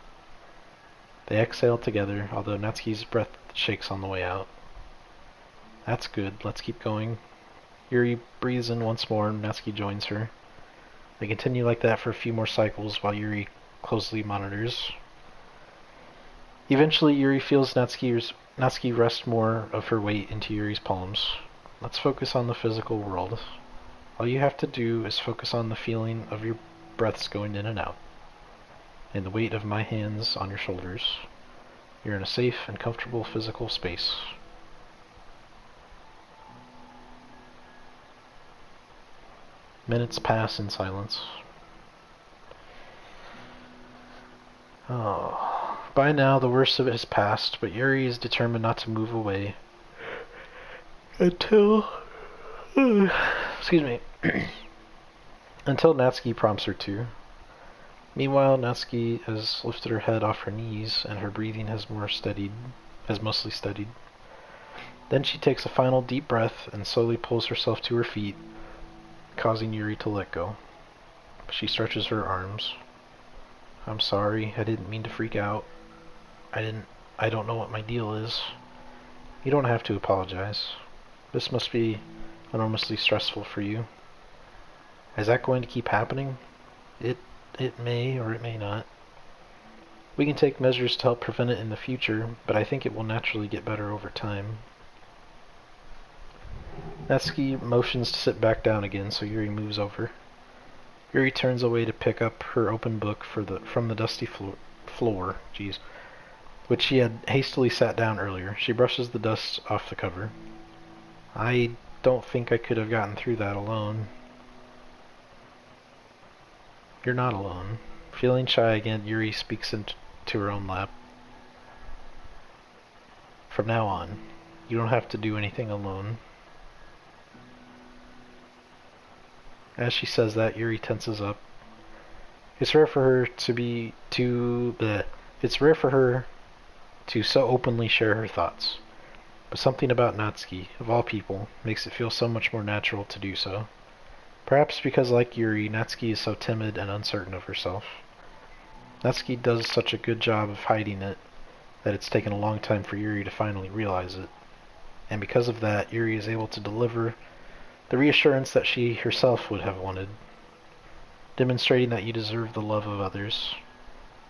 They exhale together, although Natsuki's breath shakes on the way out. That's good. Let's keep going. Yuri breathes in once more, and Natsuki joins her. They continue like that for a few more cycles while Yuri closely monitors. Eventually, Yuri feels Natsuki rest more of her weight into Yuri's palms. Let's focus on the physical world. All you have to do is focus on the feeling of your breaths going in and out, and the weight of my hands on your shoulders. You're in a safe and comfortable physical space. Minutes pass in silence. Oh. By now, the worst of it has passed, but Yuri is determined not to move away until... excuse me. until Natsuki prompts her to. Meanwhile, Natsuki has lifted her head off her knees, and her breathing has mostly steadied. Then she takes a final deep breath and slowly pulls herself to her feet, causing Yuri to let go. She stretches her arms. I'm sorry, I didn't mean to freak out. I don't know what my deal is. You don't have to apologize. This must be enormously stressful for you. Is that going to keep happening? It may or it may not. We can take measures to help prevent it in the future, but I think it will naturally get better over time. Natsuki motions to sit back down again, so Yuri moves over. Yuri turns away to pick up her open book from the dusty floor, which she had hastily sat down earlier. She brushes the dust off the cover. I don't think I could have gotten through that alone. You're not alone. Feeling shy again, Yuri speaks into her own lap. From now on, you don't have to do anything alone. As she says that, Yuri tenses up. It's rare for her to so openly share her thoughts. But something about Natsuki, of all people, makes it feel so much more natural to do so. Perhaps because, like Yuri, Natsuki is so timid and uncertain of herself. Natsuki does such a good job of hiding it that it's taken a long time for Yuri to finally realize it. And because of that, Yuri is able to deliver the reassurance that she herself would have wanted, demonstrating that you deserve the love of others.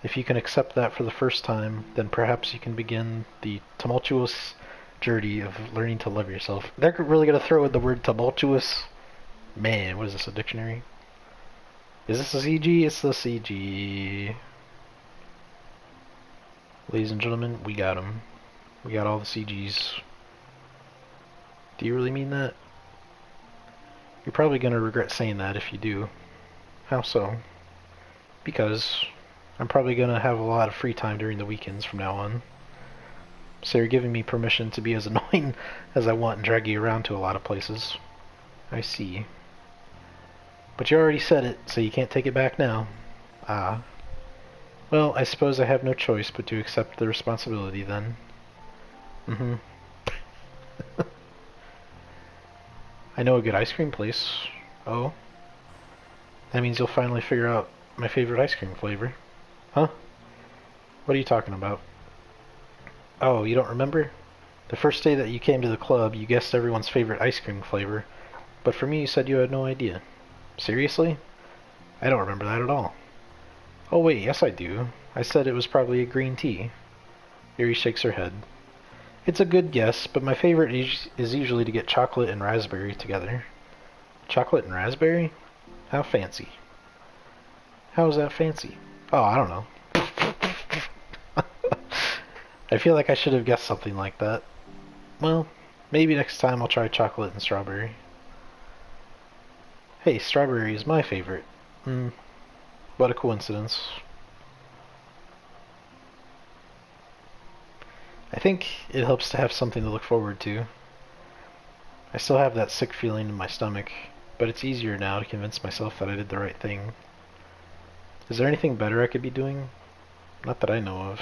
If you can accept that for the first time, then perhaps you can begin the tumultuous journey of learning to love yourself. They're really going to throw in the word tumultuous? Man, what is this, a dictionary? Is this a CG? It's the CG. Ladies and gentlemen, we got them. We got all the CGs. Do you really mean that? You're probably going to regret saying that if you do. How so? Because I'm probably going to have a lot of free time during the weekends from now on. So you're giving me permission to be as annoying as I want and drag you around to a lot of places. I see. But you already said it, so you can't take it back now. Ah. Well, I suppose I have no choice but to accept the responsibility then. Mm-hmm. I know a good ice cream place. Oh? That means you'll finally figure out my favorite ice cream flavor. Huh? What are you talking about? Oh, you don't remember? The first day that you came to the club, you guessed everyone's favorite ice cream flavor, but for me you said you had no idea. Seriously? I don't remember that at all. Oh wait, yes I do. I said it was probably a green tea. Yuri shakes her head. It's a good guess, but my favorite is usually to get chocolate and raspberry together. Chocolate and raspberry? How fancy. How is that fancy? Oh, I don't know. I feel like I should have guessed something like that. Well, maybe next time I'll try chocolate and strawberry. Hey, strawberry is my favorite. Hmm, what a coincidence. I think it helps to have something to look forward to. I still have that sick feeling in my stomach, but it's easier now to convince myself that I did the right thing. Is there anything better I could be doing? Not that I know of.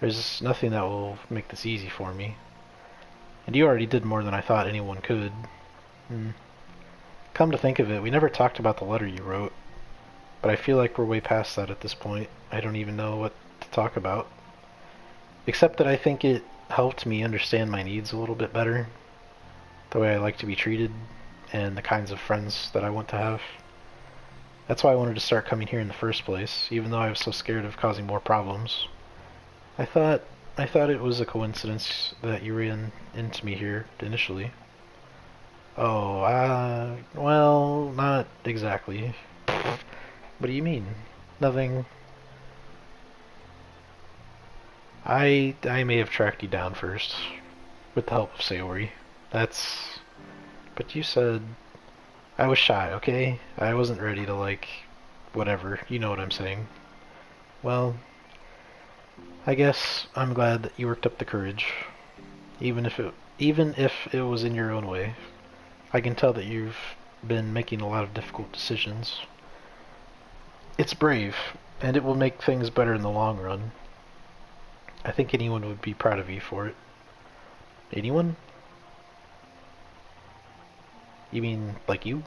There's nothing that will make this easy for me. And you already did more than I thought anyone could. Hmm. Come to think of it, we never talked about the letter you wrote. But I feel like we're way past that at this point. I don't even know what to talk about. Except that I think it helped me understand my needs a little bit better. The way I like to be treated, and the kinds of friends that I want to have. That's why I wanted to start coming here in the first place, even though I was so scared of causing more problems. I thought it was a coincidence that you ran into me here initially. Oh, well, not exactly. What do you mean? Nothing. I may have tracked you down first, with the help of Sayori. That's... But you said... I was shy, okay? I wasn't ready to, like... Whatever, you know what I'm saying. Well... I guess I'm glad that you worked up the courage. Even if it was in your own way. I can tell that you've been making a lot of difficult decisions. It's brave, and it will make things better in the long run. I think anyone would be proud of you for it. Anyone? You mean, like you?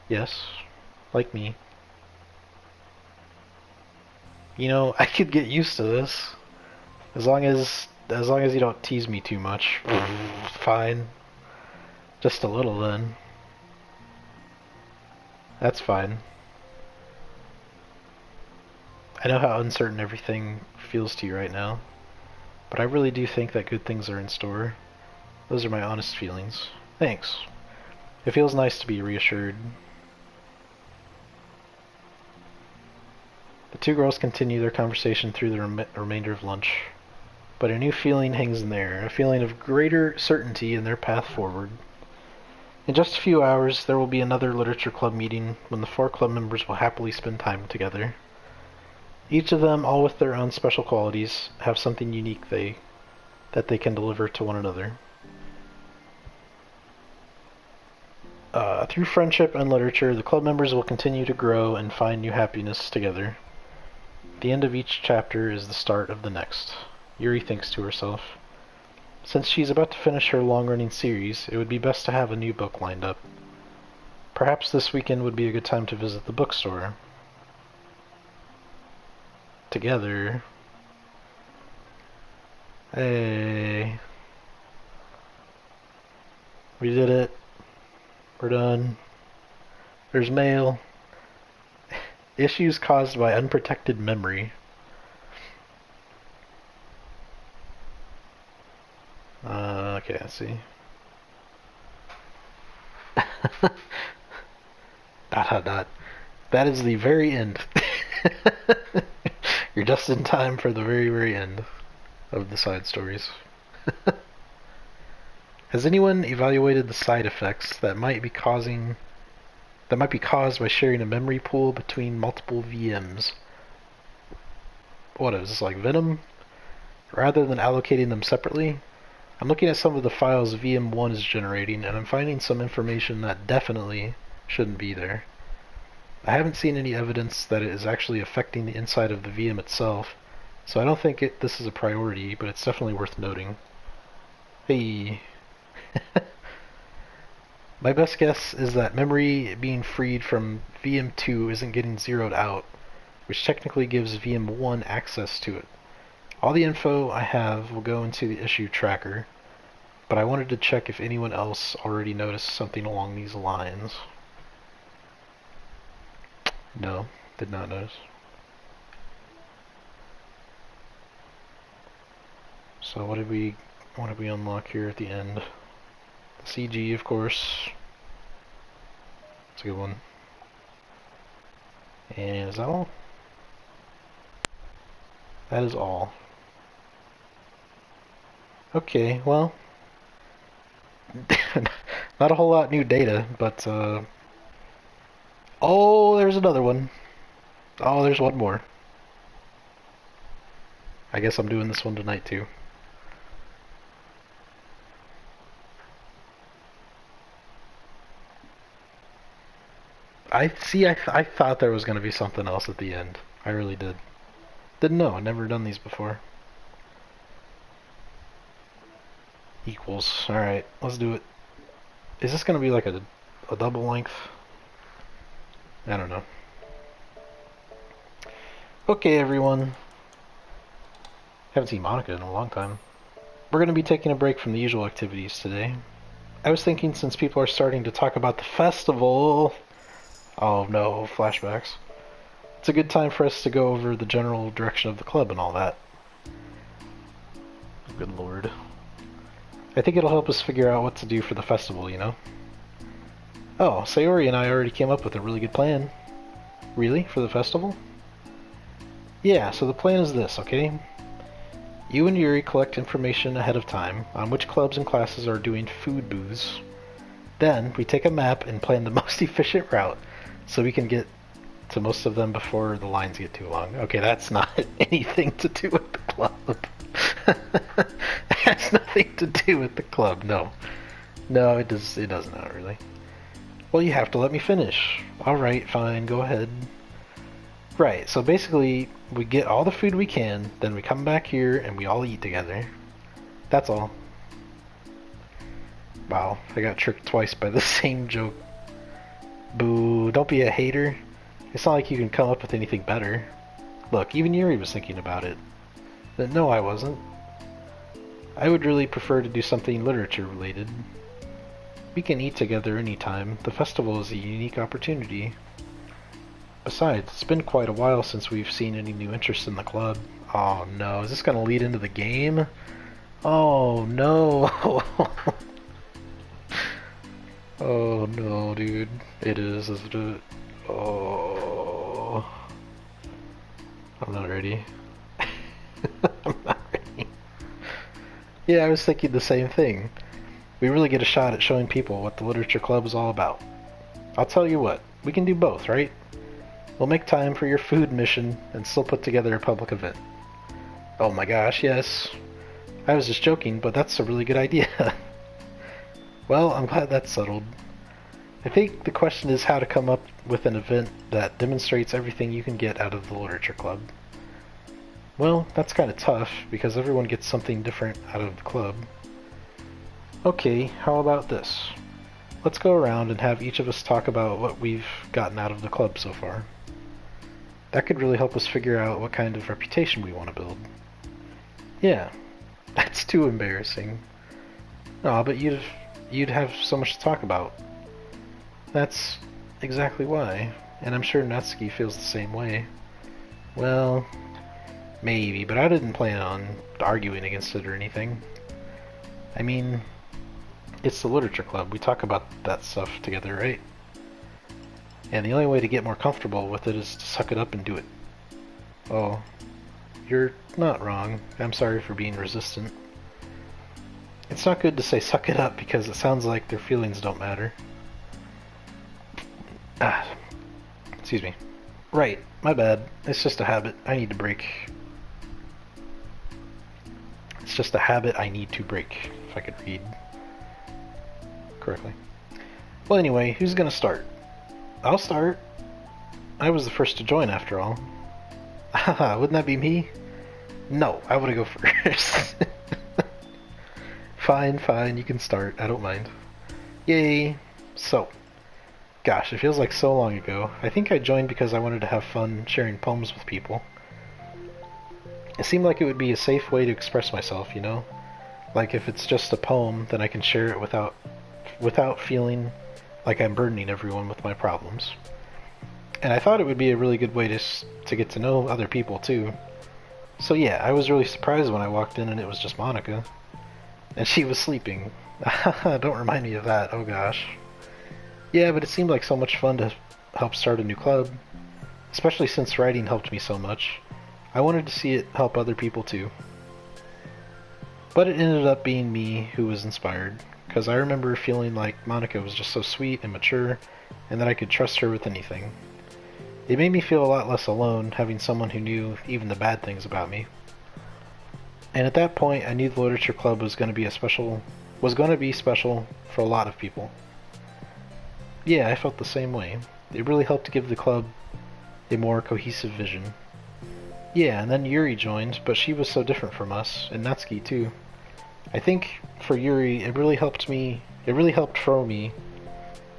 Yes, like me. You know, I could get used to this. As long as you don't tease me too much. Fine. Just a little then. That's fine. I know how uncertain everything feels to you right now, but I really do think that good things are in store. Those are my honest feelings. Thanks. It feels nice to be reassured. The two girls continue their conversation through the remainder of lunch, but a new feeling hangs in the air, a feeling of greater certainty in their path forward. In just a few hours, there will be another literature club meeting when the four club members will happily spend time together. Each of them, all with their own special qualities, have something unique that they can deliver to one another. Through friendship and literature, the club members will continue to grow and find new happiness together. The end of each chapter is the start of the next, Yuri thinks to herself. Since she's about to finish her long-running series, it would be best to have a new book lined up. Perhaps this weekend would be a good time to visit the bookstore. Together. Hey. We did it. We're done. There's mail. Issues caused by unprotected memory. Okay, let's see. Dot dot dot. That is the very end. You're just in time for the very, very end of the side stories. Has anyone evaluated the side effects that might be caused by sharing a memory pool between multiple VMs? What is this, like Venom? Rather than allocating them separately? I'm looking at some of the files VM1 is generating, and I'm finding some information that definitely shouldn't be there. I haven't seen any evidence that it is actually affecting the inside of the VM itself, so I don't think this is a priority, but it's definitely worth noting. Hey. My best guess is that memory being freed from VM2 isn't getting zeroed out, which technically gives VM1 access to it. All the info I have will go into the issue tracker, but I wanted to check if anyone else already noticed something along these lines. No, did not notice. So what did we unlock here at the end? The CG, of course. It's a good one. And is that all? That is all. Okay, well, Not a whole lot new data, but oh, there's another one. Oh, there's one more. I guess I'm doing this one tonight too. I thought there was going to be something else at the end. I really did. Didn't know. I've never done these before. Equals. Alright, let's do it. Is this going to be like a double length? I don't know. Okay, everyone. Haven't seen Monika in a long time. We're going to be taking a break from the usual activities today. I was thinking since people are starting to talk about the festival... Oh no, flashbacks. It's a good time for us to go over the general direction of the club and all that. Good lord. I think it'll help us figure out what to do for the festival, you know? Oh, Sayori and I already came up with a really good plan. Really? For the festival? Yeah, so the plan is this, okay? You and Yuri collect information ahead of time on which clubs and classes are doing food booths. Then, we take a map and plan the most efficient route so we can get to most of them before the lines get too long. Okay, that's not anything to do with the club. That has nothing to do with the club, no. No, it does not really. Well, you have to let me finish. Alright, fine, go ahead. Right, so basically, we get all the food we can, then we come back here and we all eat together. That's all. Wow, I got tricked twice by the same joke. Boo, don't be a hater. It's not like you can come up with anything better. Look, even Yuri was thinking about it. But no, I wasn't. I would really prefer to do something literature related. We can eat together anytime. The festival is a unique opportunity. Besides, it's been quite a while since we've seen any new interest in the club. Oh no, is this gonna lead into the game? Oh no! Oh no, dude. It is, isn't it? Oh. I'm not ready. I'm not ready. Yeah, I was thinking the same thing. We really get a shot at showing people what the literature club is all about. I'll tell you what, we can do both, right? We'll make time for your food mission and still put together a public event. Oh my gosh, yes. I was just joking, but that's a really good idea. Well, I'm glad that's settled. I think the question is how to come up with an event that demonstrates everything you can get out of the literature club. Well, that's kind of tough, because everyone gets something different out of the club. Okay, how about this? Let's go around and have each of us talk about what we've gotten out of the club so far. That could really help us figure out what kind of reputation we want to build. Yeah, that's too embarrassing. Aw, but you'd have so much to talk about. That's exactly why, and I'm sure Natsuki feels the same way. Well, maybe, but I didn't plan on arguing against it or anything. I mean, it's the literature club. We talk about that stuff together, right? And the only way to get more comfortable with it is to suck it up and do it. Oh, you're not wrong. I'm sorry for being resistant. It's not good to say suck it up because it sounds like their feelings don't matter. Ah, excuse me. Right, my bad. It's just a habit I need to break. It's just a habit I need to break, if I could read correctly. Well, anyway, who's gonna start? I'll start. I was the first to join, after all. Haha, wouldn't that be me? No, I want to go first. Fine, fine, you can start. I don't mind. Yay! So, gosh, it feels like so long ago. I think I joined because I wanted to have fun sharing poems with people. It seemed like it would be a safe way to express myself, you know? Like if it's just a poem, then I can share it without feeling like I'm burdening everyone with my problems. And I thought it would be a really good way to get to know other people too. So yeah, I was really surprised when I walked in and it was just Monika. And she was sleeping. Don't remind me of that, oh gosh. Yeah, but it seemed like so much fun to help start a new club. Especially since writing helped me so much. I wanted to see it help other people too. But it ended up being me who was inspired, because I remember feeling like Monika was just so sweet and mature, and that I could trust her with anything. It made me feel a lot less alone, having someone who knew even the bad things about me. And at that point, I knew the literature club was going to be special for a lot of people. Yeah, I felt the same way. It really helped give the club a more cohesive vision. Yeah, and then Yuri joined, but she was so different from us, and Natsuki too. I think for Yuri, it really helped for me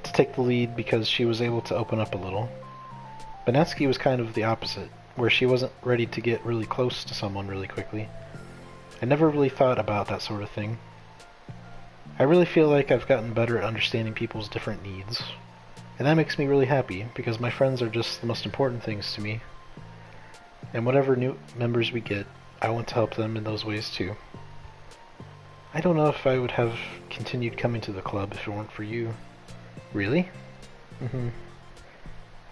to take the lead because she was able to open up a little. But Natsuki was kind of the opposite, where she wasn't ready to get really close to someone really quickly. I never really thought about that sort of thing. I really feel like I've gotten better at understanding people's different needs. And that makes me really happy, because my friends are just the most important things to me. And whatever new members we get, I want to help them in those ways too. I don't know if I would have continued coming to the club if it weren't for you. Really? Mm-hmm.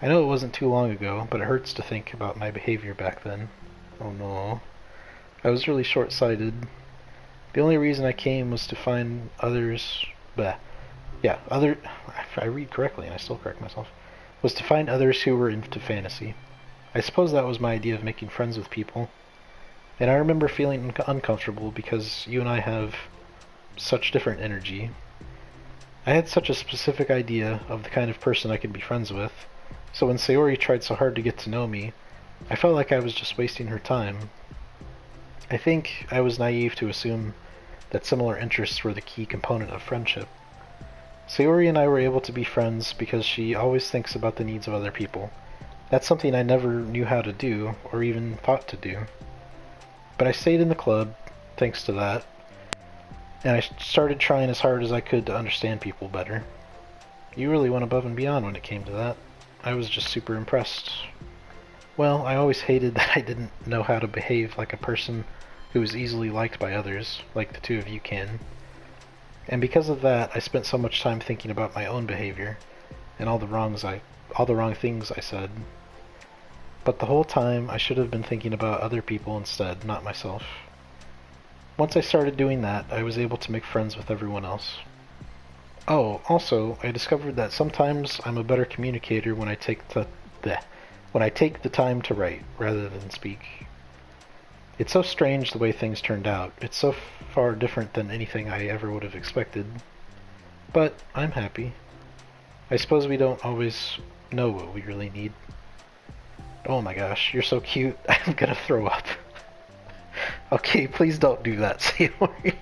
I know it wasn't too long ago, but it hurts to think about my behavior back then. Oh no. I was really short-sighted. The only reason I came was to find others... if I read correctly and I still correct myself, was to find others who were into fantasy. I suppose that was my idea of making friends with people. And I remember feeling uncomfortable because you and I have such different energy. I had such a specific idea of the kind of person I could be friends with, so when Sayori tried so hard to get to know me, I felt like I was just wasting her time. I think I was naive to assume that similar interests were the key component of friendship. Sayori and I were able to be friends because she always thinks about the needs of other people. That's something I never knew how to do, or even thought to do. But I stayed in the club, thanks to that, and I started trying as hard as I could to understand people better. You really went above and beyond when it came to that. I was just super impressed. Well, I always hated that I didn't know how to behave like a person who was easily liked by others, like the two of you can. And because of that, I spent so much time thinking about my own behavior, and all the wrong things I said. But the whole time, I should have been thinking about other people instead, not myself. Once I started doing that, I was able to make friends with everyone else. Oh, also, I discovered that sometimes I'm a better communicator when I take the time to write, rather than speak. It's so strange the way things turned out. It's so far different than anything I ever would have expected. But I'm happy. I suppose we don't always know what we really need. Oh my gosh, you're so cute. I'm gonna throw up. Okay, please don't do that, Sayori.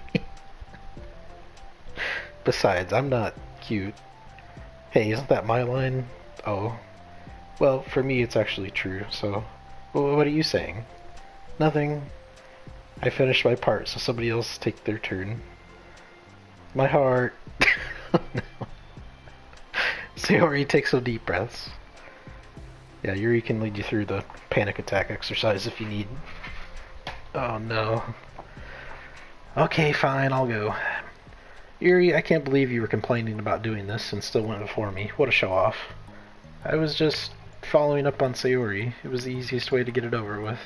Besides, I'm not cute. Hey, isn't that my line? Oh. Well, for me it's actually true, so... What are you saying? Nothing. I finished my part, so somebody else take their turn. My heart. Oh, no. Sayori, take some deep breaths. Yeah, Yuri can lead you through the panic attack exercise if you need. Oh no. Okay, fine, I'll go. Yuri, I can't believe you were complaining about doing this and still went before me. What a show-off. I was just following up on Sayori. It was the easiest way to get it over with.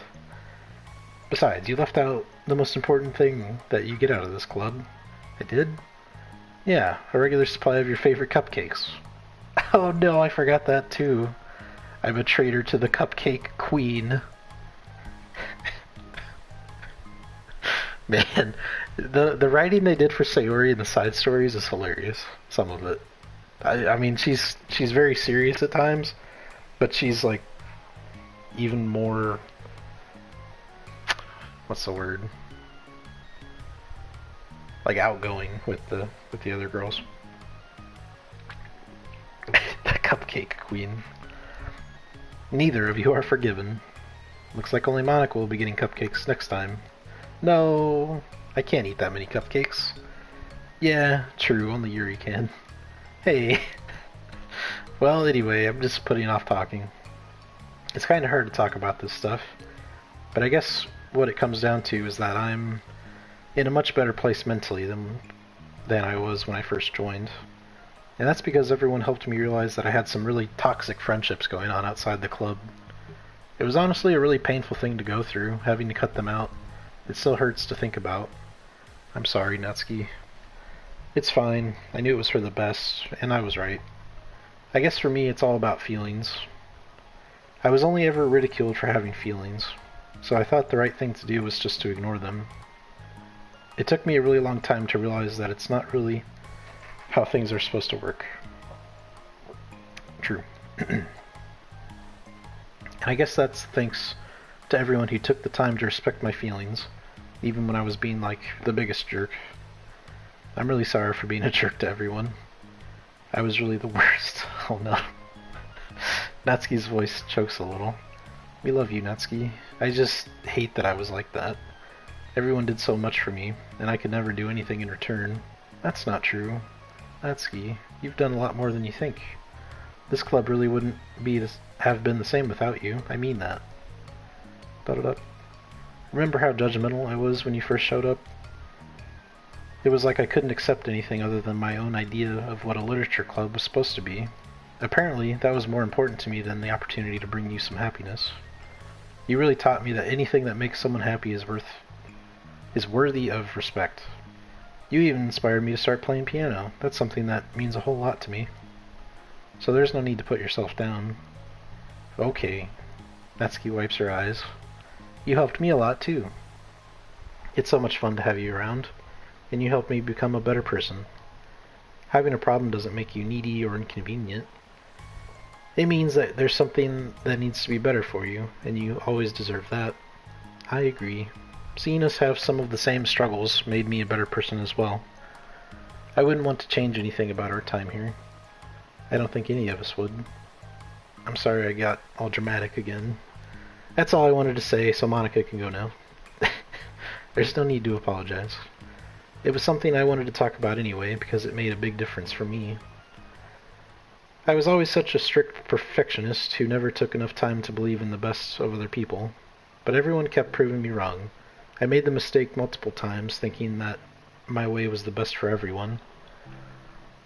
Besides, you left out the most important thing that you get out of this club. I did? Yeah, a regular supply of your favorite cupcakes. Oh no, I forgot that too. I'm a traitor to the cupcake queen. Man, the writing they did for Sayori in the side stories is hilarious. Some of it. I mean, she's very serious at times, but she's like even more. What's the word? Like outgoing with the other girls. The cupcake queen. Neither of you are forgiven. Looks like only Monika will be getting cupcakes next time. No, I can't eat that many cupcakes. Yeah, true, only Yuri can. Hey. Well, anyway, I'm just putting off talking. It's kind of hard to talk about this stuff, but I guess what it comes down to is that I'm in a much better place mentally than I was when I first joined. And that's because everyone helped me realize that I had some really toxic friendships going on outside the club. It was honestly a really painful thing to go through, having to cut them out. It still hurts to think about. I'm sorry, Natsuki. It's fine. I knew it was for the best, and I was right. I guess for me it's all about feelings. I was only ever ridiculed for having feelings, so I thought the right thing to do was just to ignore them. It took me a really long time to realize that it's not really how things are supposed to work. True. And I guess that's thanks to everyone who took the time to respect my feelings, even when I was being like the biggest jerk. I'm really sorry for being a jerk to everyone. I was really the worst. Oh no. Natsuki's voice chokes a little. We love you, Natsuki. I just hate that I was like that. Everyone did so much for me, and I could never do anything in return. That's not true. Natsuki, you've done a lot more than you think. This club really wouldn't have been the same without you. I mean that. Da-da-da. Remember how judgmental I was when you first showed up? It was like I couldn't accept anything other than my own idea of what a literature club was supposed to be. Apparently, that was more important to me than the opportunity to bring you some happiness. You really taught me that anything that makes someone happy is worthy of respect. You even inspired me to start playing piano. That's something that means a whole lot to me. So there's no need to put yourself down. Okay. Natsuki wipes her eyes. You helped me a lot too. It's so much fun to have you around, and you helped me become a better person. Having a problem doesn't make you needy or inconvenient. It means that there's something that needs to be better for you, and you always deserve that. I agree. Seeing us have some of the same struggles made me a better person as well. I wouldn't want to change anything about our time here. I don't think any of us would. I'm sorry I got all dramatic again. That's all I wanted to say, so Monika can go now. There's no need to apologize. It was something I wanted to talk about anyway, because it made a big difference for me. I was always such a strict perfectionist who never took enough time to believe in the best of other people, but everyone kept proving me wrong. I made the mistake multiple times, thinking that my way was the best for everyone,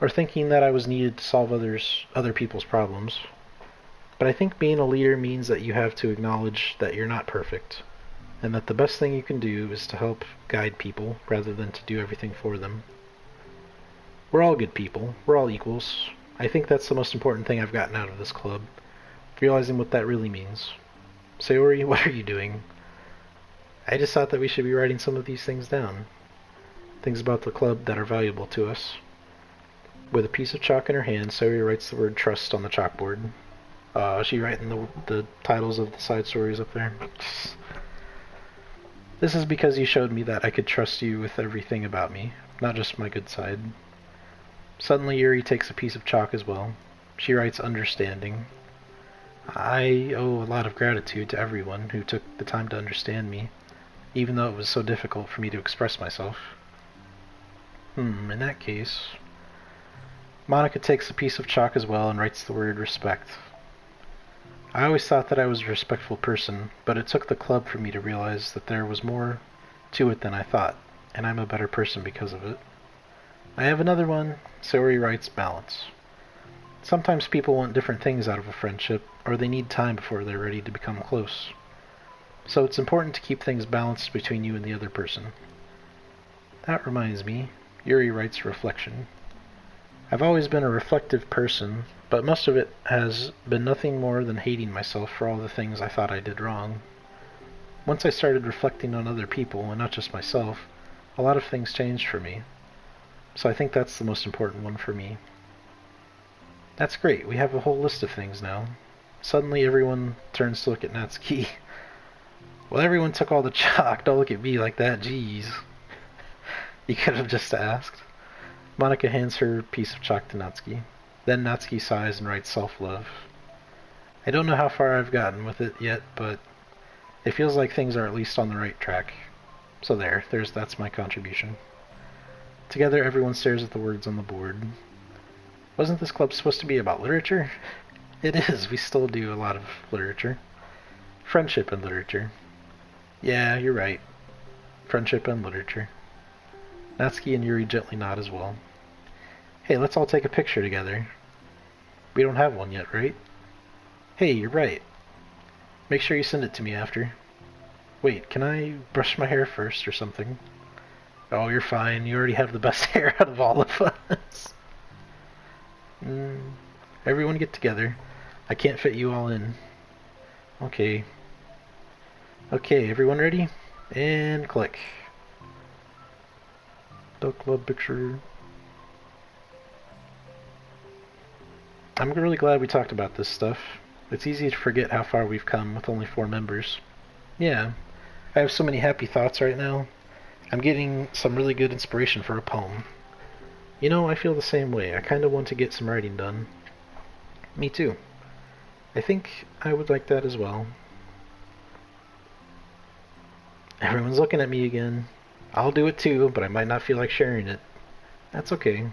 or thinking that I was needed to solve other people's problems. But I think being a leader means that you have to acknowledge that you're not perfect, and that the best thing you can do is to help guide people rather than to do everything for them. We're all good people. We're all equals. I think that's the most important thing I've gotten out of this club, realizing what that really means. Sayori, what are you doing? I just thought that we should be writing some of these things down. Things about the club that are valuable to us. With a piece of chalk in her hand, Sayori writes the word trust on the chalkboard. Is she writing the titles of the side stories up there? This is because you showed me that I could trust you with everything about me, not just my good side. Suddenly Yuri takes a piece of chalk as well. She writes understanding. I owe a lot of gratitude to everyone who took the time to understand me, even though it was so difficult for me to express myself. In that case... Monika takes a piece of chalk as well and writes the word respect. I always thought that I was a respectful person, but it took the club for me to realize that there was more to it than I thought, and I'm a better person because of it. I have another one. Sayori writes balance. Sometimes people want different things out of a friendship, or they need time before they're ready to become close. So it's important to keep things balanced between you and the other person. That reminds me, Yuri writes reflection. I've always been a reflective person, but most of it has been nothing more than hating myself for all the things I thought I did wrong. Once I started reflecting on other people, and not just myself, a lot of things changed for me. So I think that's the most important one for me. That's great, we have a whole list of things now. Suddenly everyone turns to look at Natsuki. Well, everyone took all the chalk, don't look at me like that, jeez. You could have just asked. Monika hands her piece of chalk to Natsuki. Then Natsuki sighs and writes self-love. I don't know how far I've gotten with it yet, but it feels like things are at least on the right track. So that's my contribution. Together everyone stares at the words on the board. Wasn't this club supposed to be about literature? It is, we still do a lot of literature. Friendship and literature. Yeah, you're right. Friendship and literature. Natsuki and Yuri gently nod as well. Hey, let's all take a picture together. We don't have one yet, right? Hey, you're right. Make sure you send it to me after. Wait, can I brush my hair first or something? Oh, you're fine. You already have the best hair out of all of us. Everyone get together. I can't fit you all in. Okay. Okay, everyone ready? And click. Duck Club picture. I'm really glad we talked about this stuff. It's easy to forget how far we've come with only 4 members. Yeah, I have so many happy thoughts right now. I'm getting some really good inspiration for a poem. You know, I feel the same way. I kind of want to get some writing done. Me too. I think I would like that as well. Everyone's looking at me again. I'll do it too, but I might not feel like sharing it. That's okay.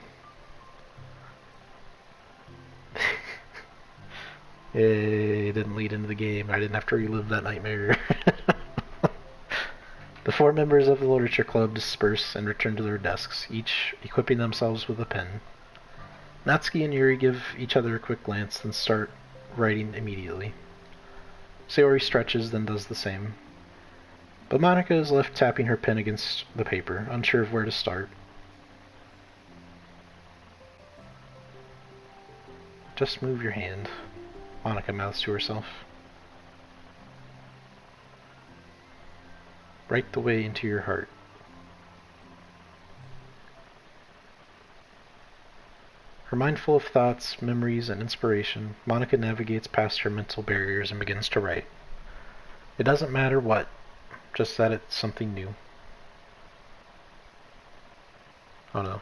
It didn't lead into the game. I didn't have to relive that nightmare. The 4 members of the literature club disperse and return to their desks, each equipping themselves with a pen. Natsuki and Yuri give each other a quick glance, then start writing immediately. Sayori stretches, then does the same. But Monika is left tapping her pen against the paper, unsure of where to start. Just move your hand, Monika mouths to herself. Right the way into your heart. Her mind full of thoughts, memories, and inspiration, Monika navigates past her mental barriers and begins to write. It doesn't matter what, just that it's something new. Oh no.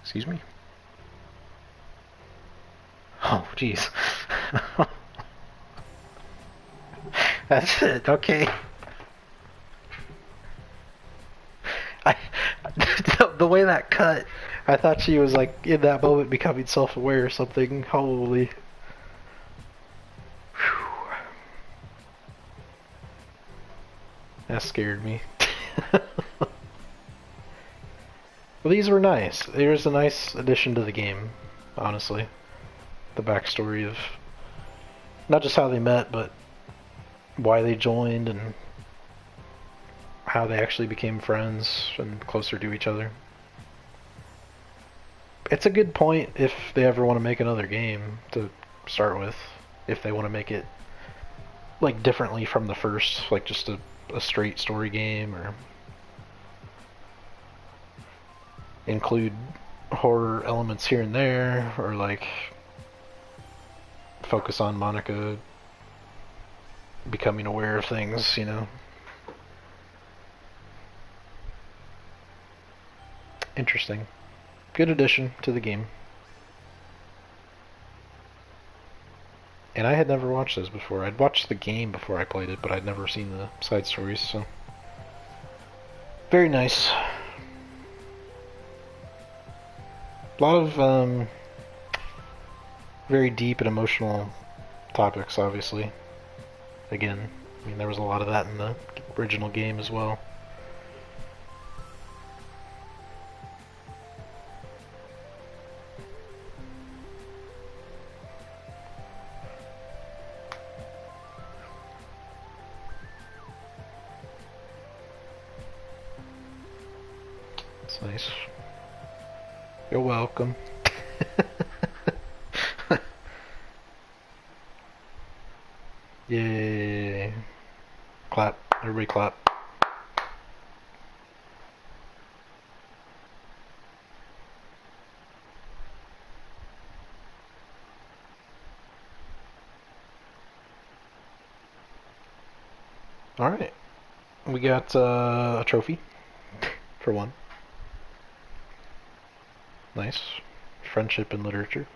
Excuse me? Oh, jeez. That's it, okay. The way that cut, I thought she was like in that moment becoming self-aware or something. Holy. Whew. That scared me. Well, these were nice. There's a nice addition to the game, honestly. The backstory of not just how they met, but why they joined and how they actually became friends and closer to each other. It's a good point if they ever want to make another game to start with. If they want to make it like differently from the first, like just a straight story game, or include horror elements here and there, or like focus on Monika becoming aware of things, you know. Interesting. Good addition to the game. And I had never watched this before. I'd watched the game before I played it, but I'd never seen the side stories, so. Very nice. A lot of very deep and emotional topics, obviously. Again, I mean, there was a lot of that in the original game as well. It's nice. You're welcome. Yay. Clap. Everybody clap. Alright. We got a trophy, for one. Nice. Friendship and literature.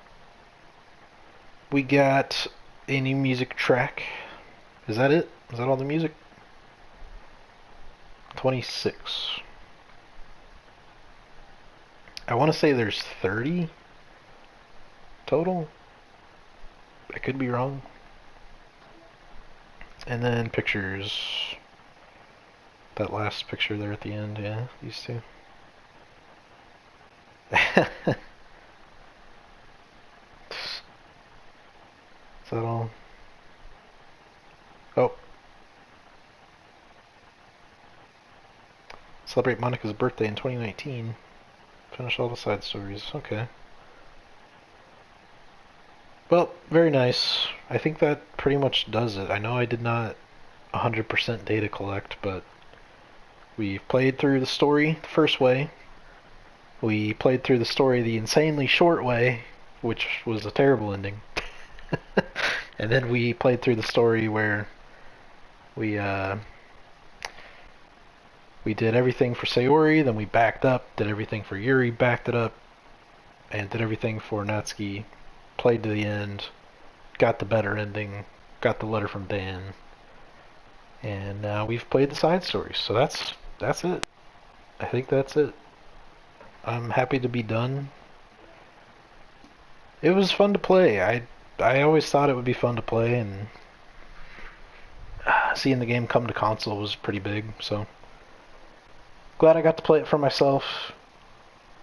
We got a new music track. Is that it? Is that all the music? 26. I want to say there's 30 total. I could be wrong. And then pictures. That last picture there at the end, yeah, these two. Celebrate Monika's birthday in 2019. Finish all the side stories. Okay. Well, very nice. I think that pretty much does it. I know I did not 100% data collect, but we played through the story the first way. We played through the story the insanely short way, which was a terrible ending. And then we played through the story where we did everything for Sayori, then we backed up, did everything for Yuri, backed it up, and did everything for Natsuki, played to the end, got the better ending, got the letter from Dan, and now we've played the side stories. So that's it. I think that's it. I'm happy to be done. It was fun to play. I always thought it would be fun to play, and seeing the game come to console was pretty big, so glad I got to play it for myself.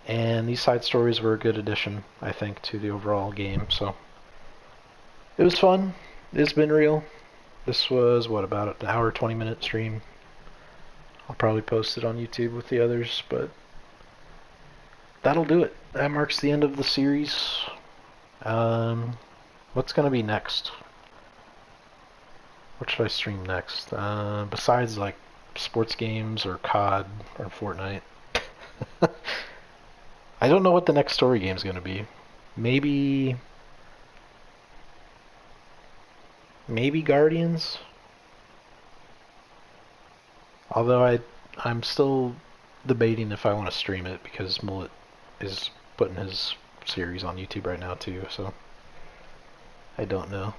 And these side stories were a good addition, I think, to the overall game, so it was fun. It's been real. This was, what, about an hour, 20-minute stream. I'll probably post it on YouTube with the others, but that'll do it. That marks the end of the series. What's going to be next? What should I stream next? Besides, like, sports games or COD or Fortnite. I don't know what the next story game is going to be. Maybe Guardians? Although I'm still debating if I want to stream it, because Mullet is putting his series on YouTube right now too, so I don't know.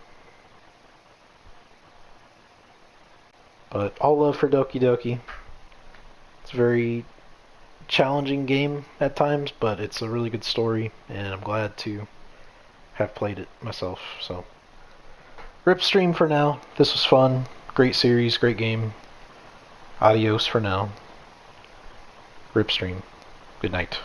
But all love for Doki Doki. It's a very challenging game at times, but it's a really good story, and I'm glad to have played it myself. So, rip stream for now. This was fun. Great series, great game. Adios for now. Rip stream. Good night.